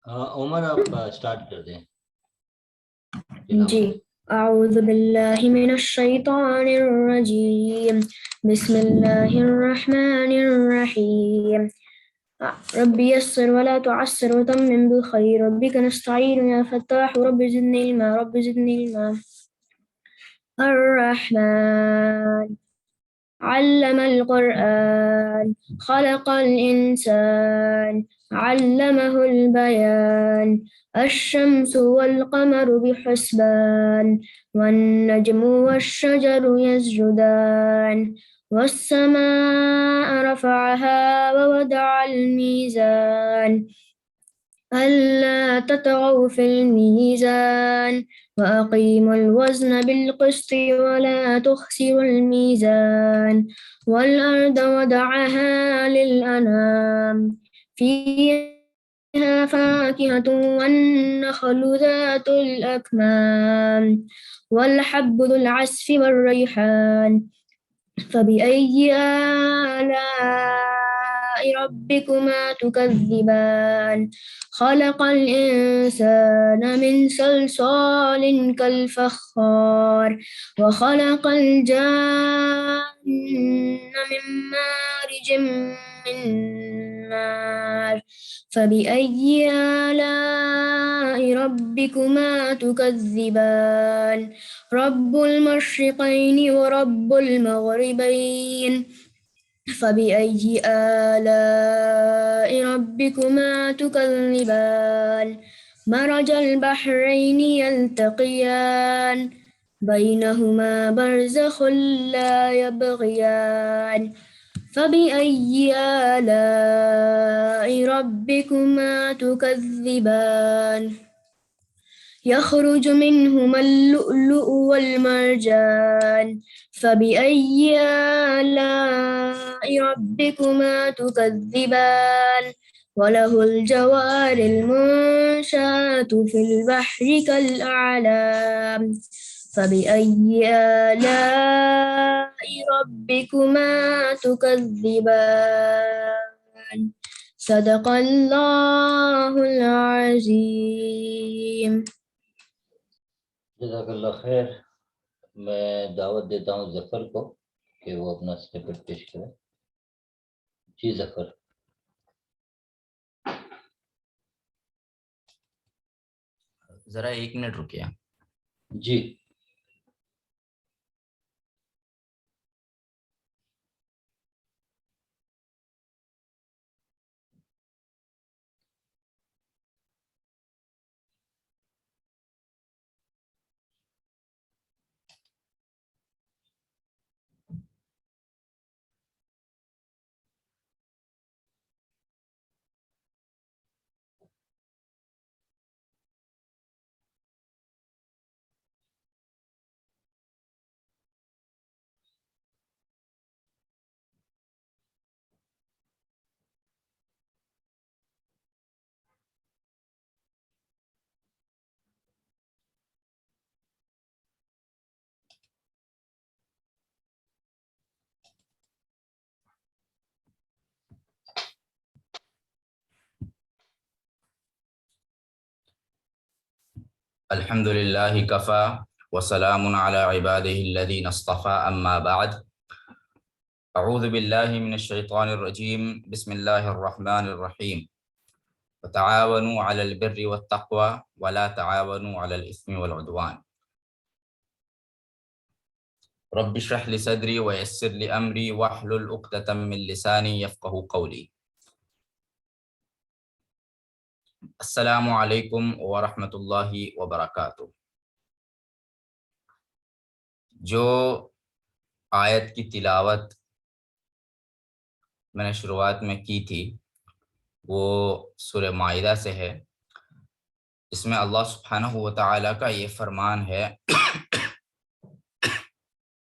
عمر آپ اسٹارٹ کر دیں جی تلاوت. أعوذ بالله من الشيطان الرجيم بسم الله الرحمن الرحيم رب يسر ولا تعسر وتمم بالخير ربك نستعين يا فتاح رب زدني علما رب زدني علما الرحمن علم القرآن خلق الإنسان علمه البيان الشمس والقمر بحسبان والنجم والشجر يسجدان والسماء رفعها ووضع الميزان ألا تطغوا في الميزان وأقيموا الوزن بالقسط ولا تخسروا الميزان والأرض وضعها للأنام فيها فاكهة والنخل ذات الأكمام والحب ذو العصف والريحان فبأي آلاء ربكما تكذبان خلق الإنسان من صلصال كالفخار وخلق الجان من مارج من نار فبأي آلاء ربكما تكذبان رب المشرقين ورب المغربين فبأي آلاء ربكما تكذبان مرج البحرين يلتقيان بينهما برزخ لا يبغيان فبأي آلاء ربكما تكذبان يخرج منهما اللؤلؤ والمرجان فبأي آلاء ربكما تكذبان وله الجوار المنشآت في البحر كالأعلام فبأي آلاء ربكما تكذبان صدق الله العظيم. جزاک اللہ خیر. میں دعوت دیتا ہوں ظفر کو کہ وہ اپنا اسنیپٹ پیش کرے. جی ظفر. ذرا 1 منٹ رکیے. جی. الحمد للہ کفا وسلام علی عبادہ الذین اصطفى اما بعد اعوذ باللہ من الشیطان الرجیم بسم اللہ الرحمن الرحیم وتعاونوا علی البر والتقوى ولا تعاونوا علی الاثم والعدوان رب اشرح لی صدری ویسر لی امری واحلل عقدۃ من لسانی یفقہوا قولی. السلام علیکم ورحمۃ اللہ وبرکاتہ. جو آیت کی تلاوت میں نے شروعات میں کی تھی وہ سورہ مائدہ سے ہے. اس میں اللہ سبحانہ و تعالیٰ کا یہ فرمان ہے.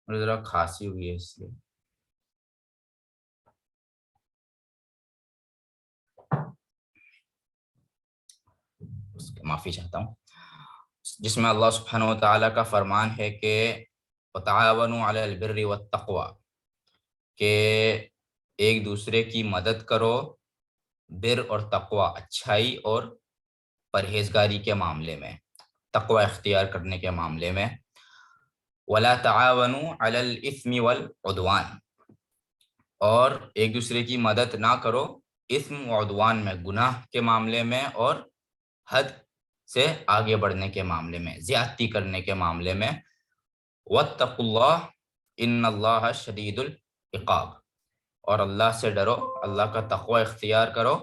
مجھے ذرا کھانسی ہوئی ہے اس لیے معافی چاہتا ہوں. جس میں اللہ سبحانہ و تعالیٰ کا فرمان ہے کہ وتعاونوا علی البر والتقوی، کہ ایک دوسرے کی مدد کرو بر اور تقوی، اچھائی اور پرہیزگاری کے معاملے میں، تقوی اختیار کرنے کے معاملے میں. وَلَا تَعَاوَنُوا عَلَى الْإِثْمِ وَالْعُدْوَانِ، اور ایک دوسرے کی مدد نہ کرو اثم و عدوان میں، گناہ کے معاملے میں اور حد سے آگے بڑھنے کے معاملے میں، زیادتی کرنے کے معاملے میں. وَاتَّقُوا اللَّهَ إِنَّ اللَّهَ شَدِيدُ الْعِقَابِ، اور اللہ سے ڈرو، اللہ کا تقوی اختیار کرو،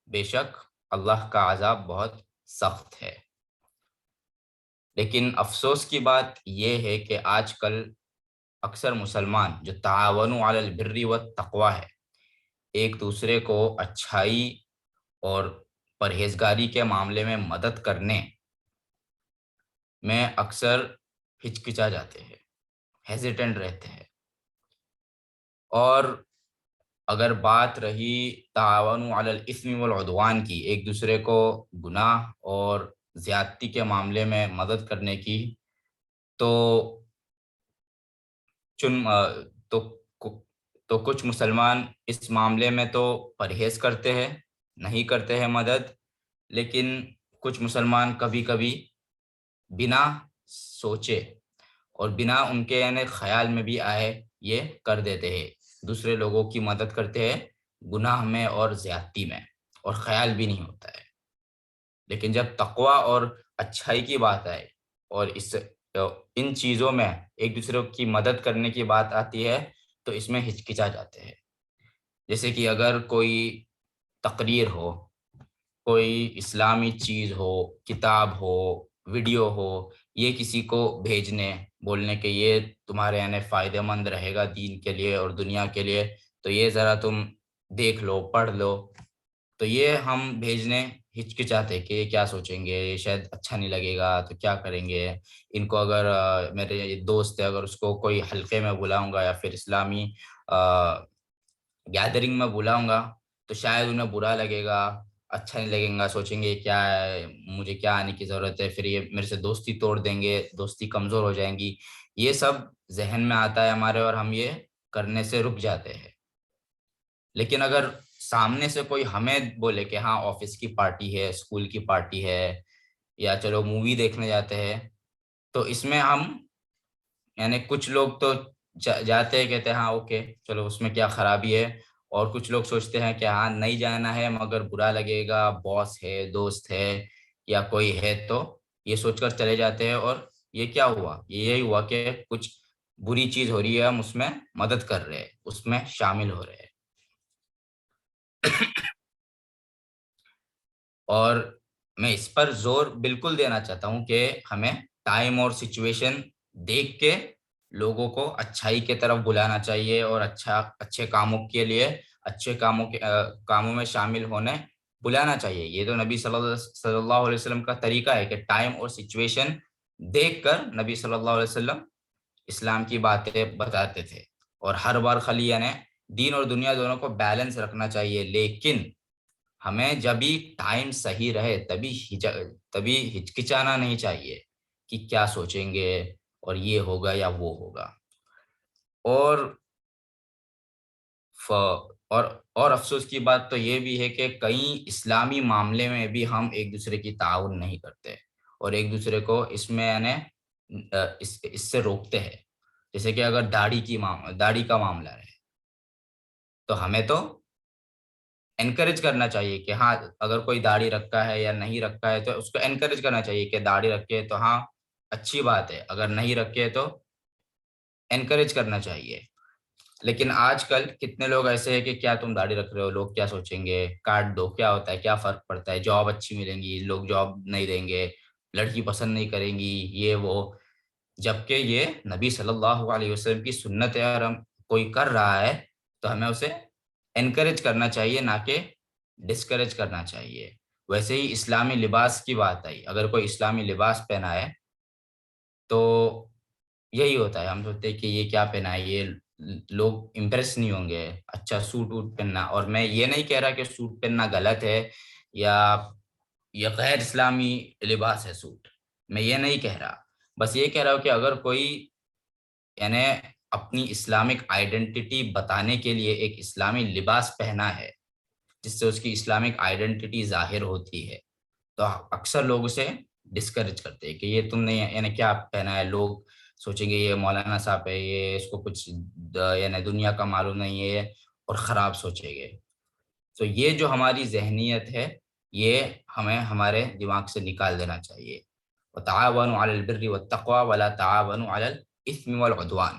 بے شک اللہ کا عذاب بہت سخت ہے. لیکن افسوس کی بات یہ ہے کہ آج کل اکثر مسلمان جو تعاونوا علی البر والتقوی ہے، ایک دوسرے کو اچھائی اور پرہیزگاری کے معاملے میں مدد کرنے میں اکثر ہچکچا جاتے ہیں، ہیزیٹنٹ رہتے ہیں. اور اگر بات رہی تعاونوا علی الاثم والعدوان کی، ایک دوسرے کو گناہ اور زیادتی کے معاملے میں مدد کرنے کی، تو تو کچھ مسلمان اس معاملے میں تو پرہیز کرتے ہیں، نہیں کرتے ہیں مدد، لیکن کچھ مسلمان کبھی کبھی بنا سوچے اور بنا ان کے یعنی خیال میں بھی آئے یہ کر دیتے ہیں، دوسرے لوگوں کی مدد کرتے ہیں گناہ میں اور زیادتی میں، اور خیال بھی نہیں ہوتا ہے. لیکن جب تقوی اور اچھائی کی بات آئے اور ان چیزوں میں ایک دوسرے کی مدد کرنے کی بات آتی ہے تو اس میں ہچکچا جاتے ہیں. جیسے کہ اگر کوئی تقریر ہو، کوئی اسلامی چیز ہو، کتاب ہو، ویڈیو ہو، یہ کسی کو بھیجنے، بولنے کہ یہ تمہارے یعنی فائدہ مند رہے گا دین کے لیے اور دنیا کے لیے، تو یہ ذرا تم دیکھ لو، پڑھ لو، تو یہ ہم بھیجنے ہچکچاتے کہ یہ کیا سوچیں گے، یہ شاید اچھا نہیں لگے گا تو کیا کریں گے ان کو. اگر میرے دوست ہے، اگر اس کو کوئی حلقے میں بلاؤں گا یا پھر اسلامی گیدرنگ میں بلاؤں گا تو شاید انہیں برا لگے گا، اچھا نہیں لگے گا، سوچیں گے کیا ہے، مجھے کیا آنے کی ضرورت ہے، پھر یہ میرے سے دوستی توڑ دیں گے، دوستی کمزور ہو جائیں گی. یہ سب ذہن میں آتا ہے ہمارے اور ہم یہ کرنے سے رک جاتے ہیں. لیکن اگر سامنے سے کوئی ہمیں بولے کہ ہاں آفس کی پارٹی ہے، اسکول کی پارٹی ہے، یا چلو مووی دیکھنے جاتے ہیں، تو اس میں ہم یعنی کچھ لوگ تو جاتے ہیں، کہتے ہیں ہاں اوکے چلو اس میں کیا خرابی ہے، اور کچھ لوگ سوچتے ہیں کہ ہاں نہیں جانا ہے مگر برا لگے گا، باس ہے، دوست ہے یا کوئی ہے، تو یہ سوچ کر چلے جاتے ہیں. اور یہ کیا ہوا، یہی ہوا کہ کچھ بری چیز ہو رہی ہے، ہم اس میں مدد کر رہے ہیں، اس میں شامل ہو رہے ہیں. اور میں اس پر زور بالکل دینا چاہتا ہوں کہ ہمیں ٹائم اور سچویشن دیکھ کے لوگوں کو اچھائی کی طرف بلانا چاہیے اور اچھے کاموں کے لیے، اچھے کاموں میں شامل ہونے بلانا چاہیے. یہ تو نبی صلی اللہ علیہ وسلم کا طریقہ ہے کہ ٹائم اور سچویشن دیکھ کر نبی صلی اللہ علیہ وسلم اسلام کی باتیں بتاتے تھے. اور ہر بار خالی یعنی دین اور دنیا دونوں کو بیلنس رکھنا چاہیے، لیکن ہمیں جب بھی ٹائم صحیح رہے تبھی ہچکچانا نہیں چاہیے کہ کیا سوچیں گے اور یہ ہوگا یا وہ ہوگا. اور افسوس کی بات تو یہ بھی ہے کہ کئی اسلامی معاملے میں بھی ہم ایک دوسرے کی تعاون نہیں کرتے اور ایک دوسرے کو اس میں یعنی اس سے روکتے ہیں. جیسے کہ اگر داڑھی کا معاملہ رہے تو ہمیں تو انکریج کرنا چاہیے کہ ہاں اگر کوئی داڑھی رکھا ہے یا نہیں رکھا ہے تو اس کو انکریج کرنا چاہیے کہ داڑھی رکھے تو ہاں اچھی بات ہے، اگر نہیں رکھے تو انکریج کرنا چاہیے. لیکن آج کل کتنے لوگ ایسے ہیں کہ کیا تم داڑھی رکھ رہے ہو، لوگ کیا سوچیں گے، کاٹ دو، کیا ہوتا ہے، کیا فرق پڑتا ہے، جاب اچھی ملیں گی، لوگ جاب نہیں دیں گے، لڑکی پسند نہیں کریں گی، یہ وہ. جبکہ یہ نبی صلی اللہ علیہ وسلم کی سنت ہے، اور ہم کوئی کر رہا ہے تو ہمیں اسے انکریج کرنا چاہیے، نہ کہ ڈسکریج کرنا چاہیے. ویسے ہی اسلامی لباس کی بات آئی، اگر کوئی اسلامی لباس پہنا ہے تو یہی ہوتا ہے، ہم سوچتے ہیں کہ یہ کیا پہنا ہے، یہ لوگ امپریس نہیں ہوں گے، اچھا سوٹ ووٹ پہننا. اور میں یہ نہیں کہہ رہا کہ سوٹ پہننا غلط ہے یا یہ غیر اسلامی لباس ہے سوٹ، میں یہ نہیں کہہ رہا، بس یہ کہہ رہا ہوں کہ اگر کوئی یعنی اپنی اسلامک آئیڈینٹی بتانے کے لیے ایک اسلامی لباس پہنا ہے جس سے اس کی اسلامک آئیڈینٹی ظاہر ہوتی ہے، تو اکثر لوگ اسے ڈسکریج کرتے ہیں کہ یہ تم نے یعنی کیا پہنا ہے، لوگ سوچیں گے یہ مولانا صاحب ہے، یہ اس کو کچھ یعنی دنیا کا معلوم نہیں ہے اور خراب سوچیں گے. تو یہ جو ہماری ذہنیت ہے یہ ہمیں ہمارے دماغ سے نکال دینا چاہیے. وتعاونوا علی البر والتقوی ولا تعاونوا علی الاثم والعدوان.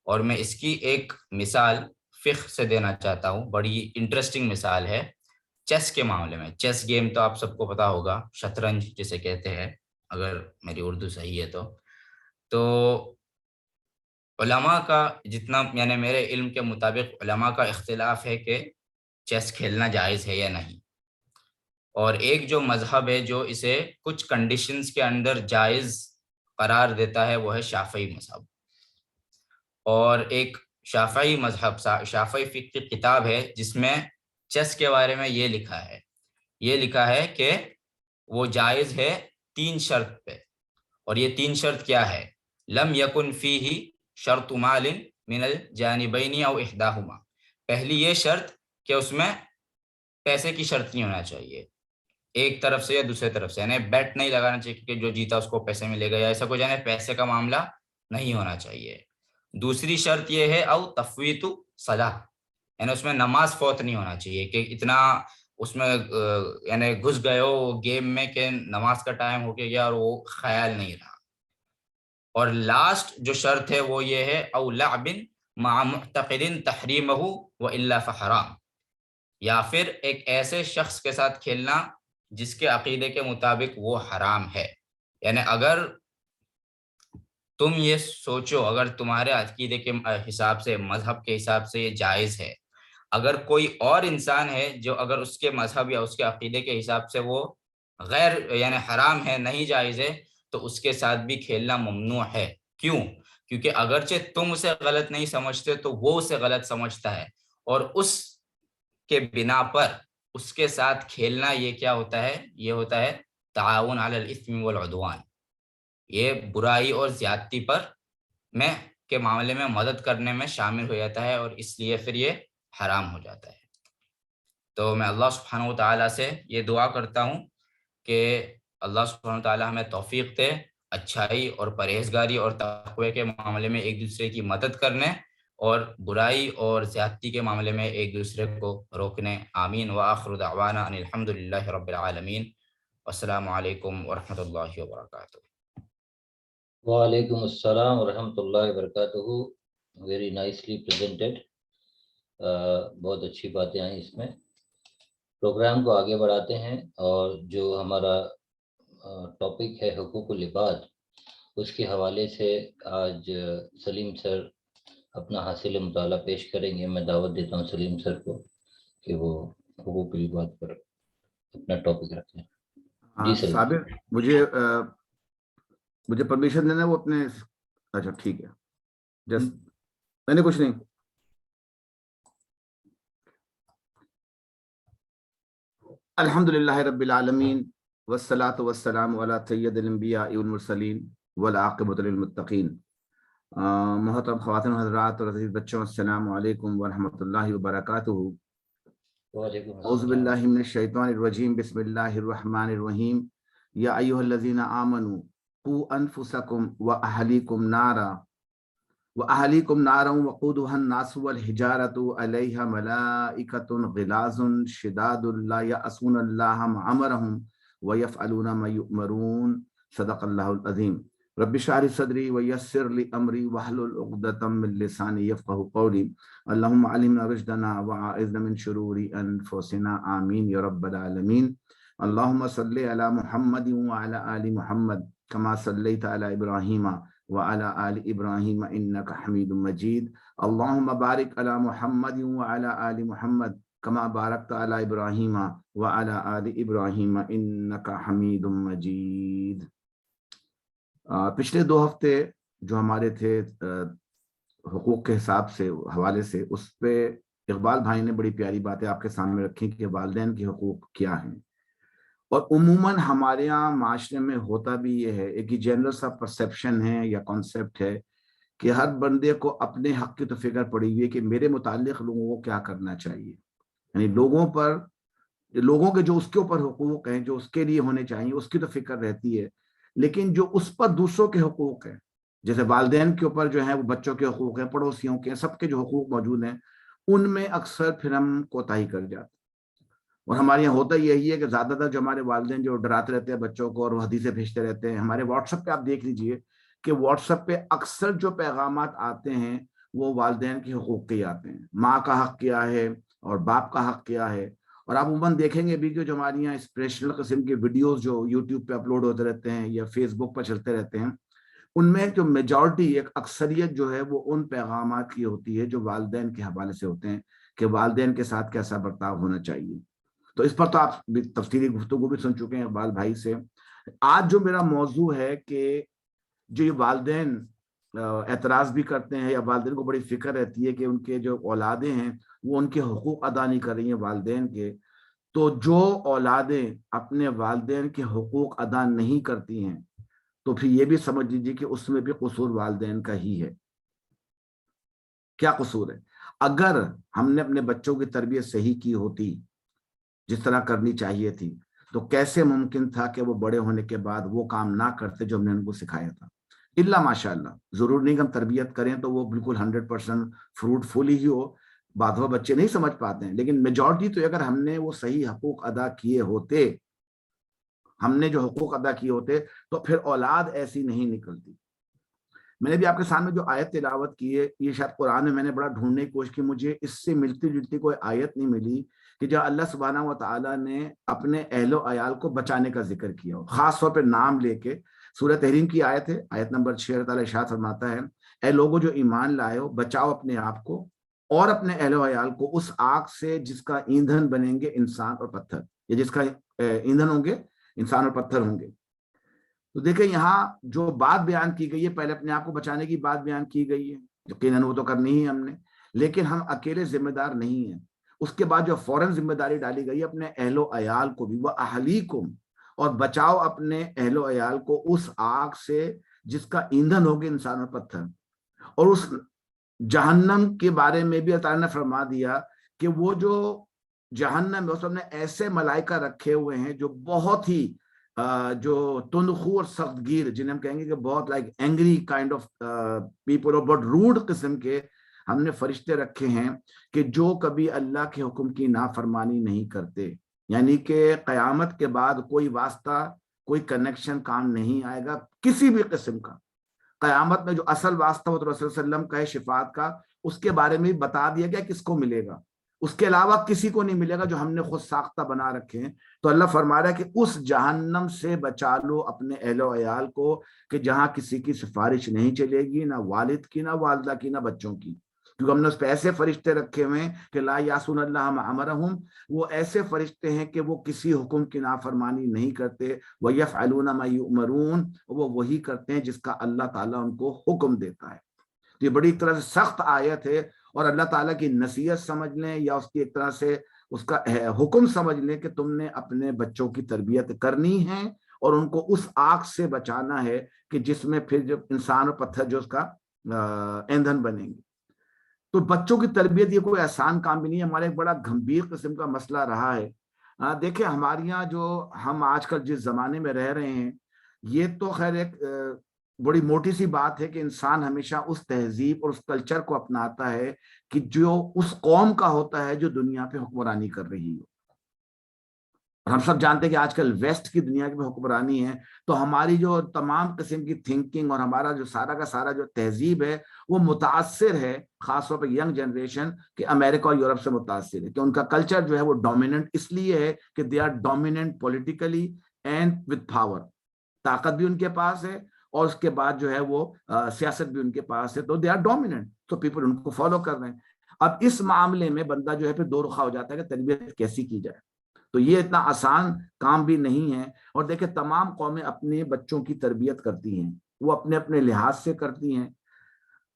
اور میں اس کی ایک مثال فقہ سے دینا چاہتا ہوں، بڑی انٹرسٹنگ مثال ہے چیس کے معاملے میں. چیس گیم تو آپ سب کو پتا ہوگا، شطرنج جسے کہتے ہیں اگر میری اردو صحیح ہے تو علماء کا جتنا یعنی میرے علم کے مطابق علماء کا اختلاف ہے کہ چیس کھیلنا جائز ہے یا نہیں. اور ایک جو مذہب ہے جو اسے کچھ کنڈیشنز کے اندر جائز قرار دیتا ہے وہ ہے شافعی مذہب. اور ایک شافعی مذہب شافعی فقہ کی کتاب ہے جس میں چیس کے بارے میں یہ لکھا ہے کہ وہ جائز ہے 3 شرط پہ. اور یہ 3 شرط کیا ہے؟ لم یکن فیہ شرط مال من الجانبین او احداہما. پہلی یہ شرط کہ اس میں پیسے کی شرط نہیں ہونا چاہیے ایک طرف سے یا دوسرے طرف سے، یعنی بیٹ نہیں لگانا چاہیے کہ جو جیتا اس کو پیسے ملے گا یا ایسا کچھ، یعنی پیسے کا معاملہ نہیں ہونا چاہیے. دوسری شرط یہ ہے او تفویت صلاح، یعنی اس میں نماز فوت نہیں ہونا چاہیے کہ اتنا اس میں یعنی گھس گئے ہو گیم میں کہ نماز کا ٹائم ہو گیا اور وہ خیال نہیں رہا. اور لاسٹ جو شرط ہے وہ یہ ہے او لعب مع معتقد تحریمہ والا فحرام، یا پھر ایک ایسے شخص کے ساتھ کھیلنا جس کے عقیدے کے مطابق وہ حرام ہے. یعنی اگر تم یہ سوچو، اگر تمہارے عقیدے کے حساب سے مذہب کے حساب سے یہ جائز ہے، اگر کوئی اور انسان ہے جو اگر اس کے مذہب یا اس کے عقیدے کے حساب سے وہ غیر یعنی حرام ہے، نہیں جائز ہے، تو اس کے ساتھ بھی کھیلنا ممنوع ہے. کیوں؟ کیونکہ اگرچہ تم اسے غلط نہیں سمجھتے تو وہ اسے غلط سمجھتا ہے، اور اس کے بنا پر اس کے ساتھ کھیلنا یہ کیا ہوتا ہے؟ یہ ہوتا ہے تعاون علی الاثم والعدوان. یہ برائی اور زیادتی پر میں کے معاملے میں مدد کرنے میں شامل ہو جاتا ہے، اور اس لیے پھر یہ حرام ہو جاتا ہے. تو میں اللہ سبحانہ و تعالیٰ سے یہ دعا کرتا ہوں کہ اللہ سبحانہ و تعالیٰ ہمیں توفیق دے اچھائی اور پرہیزگاری اور تقوی کے معاملے میں ایک دوسرے کی مدد کرنے اور برائی اور زیادتی کے معاملے میں ایک دوسرے کو روکنے. آمین. وآخر دعوانا ان الحمد للہ رب العالمین. السلام علیکم ورحمۃ اللہ وبرکاتہ. وعلیکم السلام ورحمۃ اللہ وبرکاتہ. Very nicely presented. بہت اچھی باتیں آئیں اس میں. پروگرام کو آگے بڑھاتے ہیں، اور جو ہمارا ٹاپک ہے حقوق العباد، اس کے حوالے سے آج سلیم سر اپنا حاصل مطالعہ پیش کریں گے. میں دعوت دیتا ہوں سلیم سر کو کہ وہ حقوق العباد پر اپنا ٹاپک رکھیں. جی سلیم. صابر، مجھے پرمیشن دینا وہ اپنے. اچھا ٹھیک ہے، جسٹ میں نے کچھ نہیں. الحمد للہ رب العالمین والصلاة والسلام علی سید الانبیاء والمرسلین والعاقبۃ للمتقین. محترم خواتین و حضرات اور عزیز بچوں، السلام علیکم ورحمۃ اللہ وبرکاتہ. اعوذ باللہ من الشیطان الرجیم، بسم اللہ الرحمن الرحیم. یا ایھا الذین آمنوا قوا انفسکم واہلیکم نارا وقودها الناس والحجارۃ علیہا ملائکۃ غلاظ شداد لا یعصون اللہ ما امرهم ویفعلون ما یؤمرون. صدق اللہ العظیم. رب اشرح لی صدری ویسر لی امری واحلل عقدۃ من لسانی یفقهوا قولی. اللهم علمنا رشدنا واعذنا من شرور انفسنا. آمین یا رب العالمین. اللهم صل علی محمد وعلى آل محمد كما صليت على ابراہیم وعلى آل ابراہیم انك حمید مجید. اللهم بارک علی محمد وعلى آل محمد كما بارکت علی ابراہیم وعلى آل ابراہیم انك حمید مجید. پچھلے 2 ہفتے جو ہمارے تھے حقوق کے حساب سے حوالے سے، اس پہ اقبال بھائی نے بڑی پیاری باتیں آپ کے سامنے رکھی کہ والدین کے حقوق کیا ہیں. اور عموماً ہمارے یہاں معاشرے میں ہوتا بھی یہ ہے، ایک جنرل سا پرسیپشن ہے یا کانسیپٹ ہے کہ ہر بندے کو اپنے حق کی تو فکر پڑی ہوئی ہے کہ میرے متعلق لوگوں کو کیا کرنا چاہیے. یعنی لوگوں پر لوگوں کے جو اس کے اوپر حقوق ہیں جو اس کے لیے ہونے چاہیے اس کی تو فکر رہتی ہے، لیکن جو اس پر دوسروں کے حقوق ہیں، جیسے والدین کے اوپر جو ہیں وہ بچوں کے حقوق ہیں، پڑوسیوں کے، سب کے جو حقوق موجود ہیں، ان میں اکثر پھر ہم کوتاہی کر جاتے ہیں۔ اور ہمارے یہاں ہوتا یہی ہے کہ زیادہ تر جو ہمارے والدین جو ڈراتے رہتے ہیں بچوں کو اور وہ حدیثیں بھیجتے رہتے ہیں، ہمارے واٹس ایپ پہ آپ دیکھ لیجئے کہ واٹس ایپ پہ اکثر جو پیغامات آتے ہیں وہ والدین کے حقوق کے آتے ہیں، ماں کا حق کیا ہے اور باپ کا حق کیا ہے۔ اور آپ عموماً دیکھیں گے بھی کہ جو ہمارے یہاں اسپریشنل قسم کے ویڈیوز جو یوٹیوب پہ اپلوڈ ہوتے رہتے ہیں یا فیس بک پر چلتے رہتے ہیں، ان میں جو میجورٹی ایک اکثریت جو ہے وہ ان پیغامات کی ہوتی ہے جو والدین کے حوالے سے ہوتے ہیں کہ والدین کے ساتھ کیسا برتاؤ ہونا چاہیے۔ تو اس پر تو آپ تفصیلی گفتگو بھی سن چکے ہیں اقبال بھائی سے۔ آج جو میرا موضوع ہے کہ جو یہ والدین اعتراض بھی کرتے ہیں یا والدین کو بڑی فکر رہتی ہے کہ ان کے جو اولادیں ہیں وہ ان کے حقوق ادا نہیں کر رہی ہیں والدین کے، تو جو اولادیں اپنے والدین کے حقوق ادا نہیں کرتی ہیں تو پھر یہ بھی سمجھ لیجیے کہ اس میں بھی قصور والدین کا ہی ہے۔ کیا قصور ہے؟ اگر ہم نے اپنے بچوں کی تربیت صحیح کی ہوتی جس طرح کرنی چاہیے تھی تو کیسے ممکن تھا کہ وہ بڑے ہونے کے بعد وہ کام نہ کرتے جو ہم نے ان کو سکھایا تھا؟ اللہ ماشاء اللہ، ضرور نہیں کہ ہم تربیت کریں تو وہ بالکل 100% فروٹفل ہی ہو، بعض بچے نہیں سمجھ پاتے ہیں، لیکن میجورٹی تو اگر ہم نے وہ صحیح حقوق ادا کیے ہوتے، ہم نے جو حقوق ادا کیے ہوتے تو پھر اولاد ایسی نہیں نکلتی۔ میں نے بھی آپ کے سامنے جو آیت تلاوت کی ہے یہ شاید قرآن میں نے بڑا ڈھونڈنے کی کوشش کی، مجھے اس سے ملتی جلتی کوئی آیت نہیں ملی کہ جو اللہ سبحانہ و تعالیٰ نے اپنے اہل و عیال کو بچانے کا ذکر کیا ہو، خاص طور پہ نام لے کے۔ سورہ تحریم کی آیت ہے، آیت نمبر 6، اللہ تعالیٰ ارشاد فرماتا ہے، اے لوگوں جو ایمان لائے ہو، بچاؤ اپنے آپ کو اور اپنے اہل و عیال کو اس آگ سے جس کا ایندھن بنیں گے انسان اور پتھر، یا جس کا ایندھن ہوں گے انسان اور پتھر ہوں گے۔ تو دیکھیں یہاں جو بات بیان کی گئی ہے، پہلے اپنے آپ کو بچانے کی بات بیان کی گئی ہے، یقیناً وہ تو کرنی ہی ہم نے، لیکن ہم اکیلے ذمہ دار نہیں ہیں۔ اس کے بعد جو فوراً ذمہ داری ڈالی گئی ہے اپنے اہل و عیال کو بھی، وہ اہلیکم، اور بچاؤ اپنے اہل و عیال کو اس آگ سے جس کا ایندھن ہوگے انسان اور پتھر۔ اور اس جہنم کے بارے میں بھی اللہ تعالیٰ نے فرما دیا کہ وہ جو جہنم ہے اس میں ایسے ملائکہ رکھے ہوئے ہیں جو بہت ہی جو تندخو اور سخت گیر، جنہیں ہم کہیں گے کہ بہت like angry kind of people, اور بہت روڈ قسم کے ہم نے فرشتے رکھے ہیں کہ جو کبھی اللہ کے حکم کی نافرمانی نہیں کرتے، یعنی کہ قیامت کے بعد کوئی واسطہ کوئی کنیکشن کام نہیں آئے گا کسی بھی قسم کا۔ قیامت میں جو اصل واسطہ رسول صلی اللہ علیہ وسلم کا ہے شفاعت کا، اس کے بارے میں بتا دیا گیا کس کو ملے گا، اس کے علاوہ کسی کو نہیں ملے گا جو ہم نے خود ساختہ بنا رکھے ہیں۔ تو اللہ فرما رہا ہے کہ اس جہنم سے بچا لو اپنے اہل و عیال کو کہ جہاں کسی کی سفارش نہیں چلے گی، نہ والد کی، نہ والدہ کی، نہ بچوں کی، کیونکہ ہم نے اس پہ ایسے فرشتے رکھے ہوئے ہیں کہ لا یعصون اللہ ما امرہم، وہ ایسے فرشتے ہیں کہ وہ کسی حکم کی نافرمانی نہیں کرتے، وَيَفْعَلُونَ مَا يُؤْمَرُونَ، وہ وہی کرتے ہیں جس کا اللہ تعالیٰ ان کو حکم دیتا ہے۔ تو یہ بڑی ایک طرح سے سخت آیت ہے، اور اللہ تعالیٰ کی نصیحت سمجھ لیں یا اس کی ایک طرح سے اس کا حکم سمجھ لیں کہ تم نے اپنے بچوں کی تربیت کرنی ہے اور ان کو اس آگ سے بچانا ہے کہ جس میں پھر جب انسان اور پتھر جو اس کا ایندھن بنیں گے۔ تو بچوں کی تربیت یہ کوئی آسان کام بھی نہیں ہے، ہمارا ایک بڑا گھمبیر قسم کا مسئلہ رہا ہے۔ دیکھیں ہمارے یہاں جو ہم آج کل جس زمانے میں رہ رہے ہیں، یہ تو خیر ایک بڑی موٹی سی بات ہے کہ انسان ہمیشہ اس تہذیب اور اس کلچر کو اپناتا ہے کہ جو اس قوم کا ہوتا ہے جو دنیا پہ حکمرانی کر رہی ہو۔ اور ہم سب جانتے ہیں کہ آج کل ویسٹ کی دنیا کی حکمرانی ہے، تو ہماری جو تمام قسم کی تھنکنگ اور ہمارا جو سارا کا سارا جو تہذیب ہے وہ متاثر ہے، خاص طور پہ ینگ جنریشن کہ امریکہ اور یورپ سے متاثر ہے، کہ ان کا کلچر جو ہے وہ ڈومیننٹ اس لیے ہے کہ they are dominant politically and with power, طاقت بھی ان کے پاس ہے اور اس کے بعد جو ہے وہ سیاست بھی ان کے پاس ہے، تو دے آر ڈومیننٹ، تو پیپل ان کو فالو کر رہے ہیں۔ اب اس معاملے میں بندہ جو ہے پھر دو رخا ہو جاتا ہے کہ تربیت کیسی کی جائے، تو یہ اتنا آسان کام بھی نہیں ہے۔ اور دیکھیں تمام قومیں اپنے بچوں کی تربیت کرتی ہیں، وہ اپنے اپنے لحاظ سے کرتی ہیں۔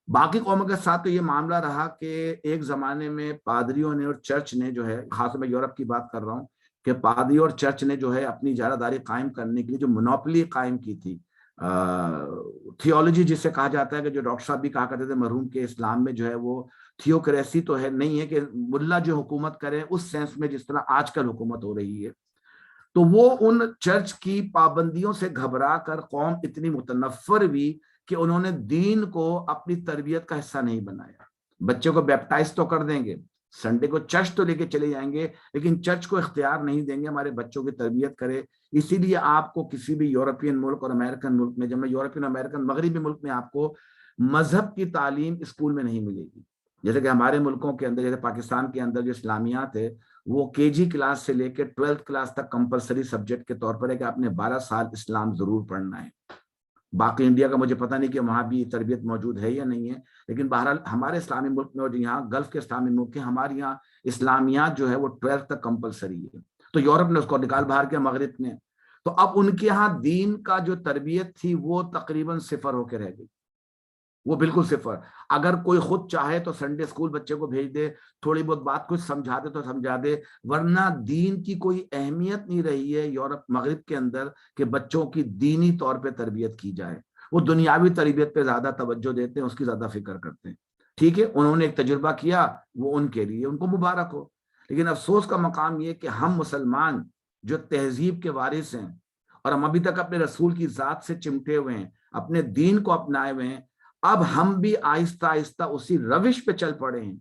باقی قوموں کے ساتھ تو یہ معاملہ رہا کہ ایک زمانے میں پادریوں نے اور چرچ نے جو ہے، خاص میں یورپ کی بات کر رہا ہوں، کہ پادری اور چرچ نے جو ہے اپنی اجارہ داری قائم کرنے کے لیے جو مونوپلی قائم کی تھی، تھیولوجی جسے کہا جاتا ہے، کہ جو ڈاکٹر صاحب بھی کہا کرتے تھے مرحوم کے اسلام میں جو ہے وہ تھیوکریسی تو ہے نہیں ہے کہ ملا جو حکومت کرے اس سینس میں جس طرح آج کل حکومت ہو رہی ہے. تو وہ ان چرچ کی پابندیوں سے گھبرا کر قوم اتنی متنفر ہوئی کہ انہوں نے دین کو اپنی تربیت کا حصہ نہیں بنایا. بچے کو بیپٹائز تو کر دیں گے, سنڈے کو چرچ تو لے کے چلے جائیں گے, لیکن چرچ کو اختیار نہیں دیں گے ہمارے بچوں کی تربیت کرے. اسی لیے آپ کو کسی بھی یورپین ملک اور امریکن ملک میں, جب میں یورپین امریکن مغربی ملک میں, آپ کو مذہب کی تعلیم اسکول میں نہیں ملے گی. جیسے کہ ہمارے ملکوں کے اندر, جیسے پاکستان کے اندر جو اسلامیات ہے وہ کے جی کلاس سے لے کے 12th کلاس تک کمپلسری سبجیکٹ کے طور پر ہے کہ آپ نے 12 سال اسلام ضرور پڑھنا ہے. باقی انڈیا کا مجھے پتہ نہیں کہ وہاں بھی تربیت موجود ہے یا نہیں ہے, لیکن بہرحال ہمارے اسلامی ملک میں اور یہاں گلف کے اسلامی ملک کے, ہمارے یہاں اسلامیات جو ہے وہ 12th تک کمپلسری ہے. تو یورپ نے اس کو نکال باہر کیا, مغرب نے. تو اب ان کے ہاں دین کا جو تربیت تھی وہ تقریباً صفر ہو کے رہ گئی, وہ بالکل صفر. اگر کوئی خود چاہے تو سنڈے اسکول بچے کو بھیج دے, تھوڑی بہت بات کچھ سمجھا دے تو سمجھا دے, ورنہ دین کی کوئی اہمیت نہیں رہی ہے یورپ مغرب کے اندر کہ بچوں کی دینی طور پہ تربیت کی جائے. وہ دنیاوی تربیت پہ زیادہ توجہ دیتے ہیں, اس کی زیادہ فکر کرتے ہیں. ٹھیک ہے, انہوں نے ایک تجربہ کیا, وہ ان کے لیے ان کو مبارک ہو. لیکن افسوس کا مقام یہ کہ ہم مسلمان جو تہذیب کے وارث ہیں اور ہم ابھی تک اپنے رسول کی ذات سے چمٹے ہوئے ہیں, اپنے دین کو اپنائے ہوئے ہیں, اب ہم بھی آہستہ آہستہ اسی روش پہ چل پڑے ہیں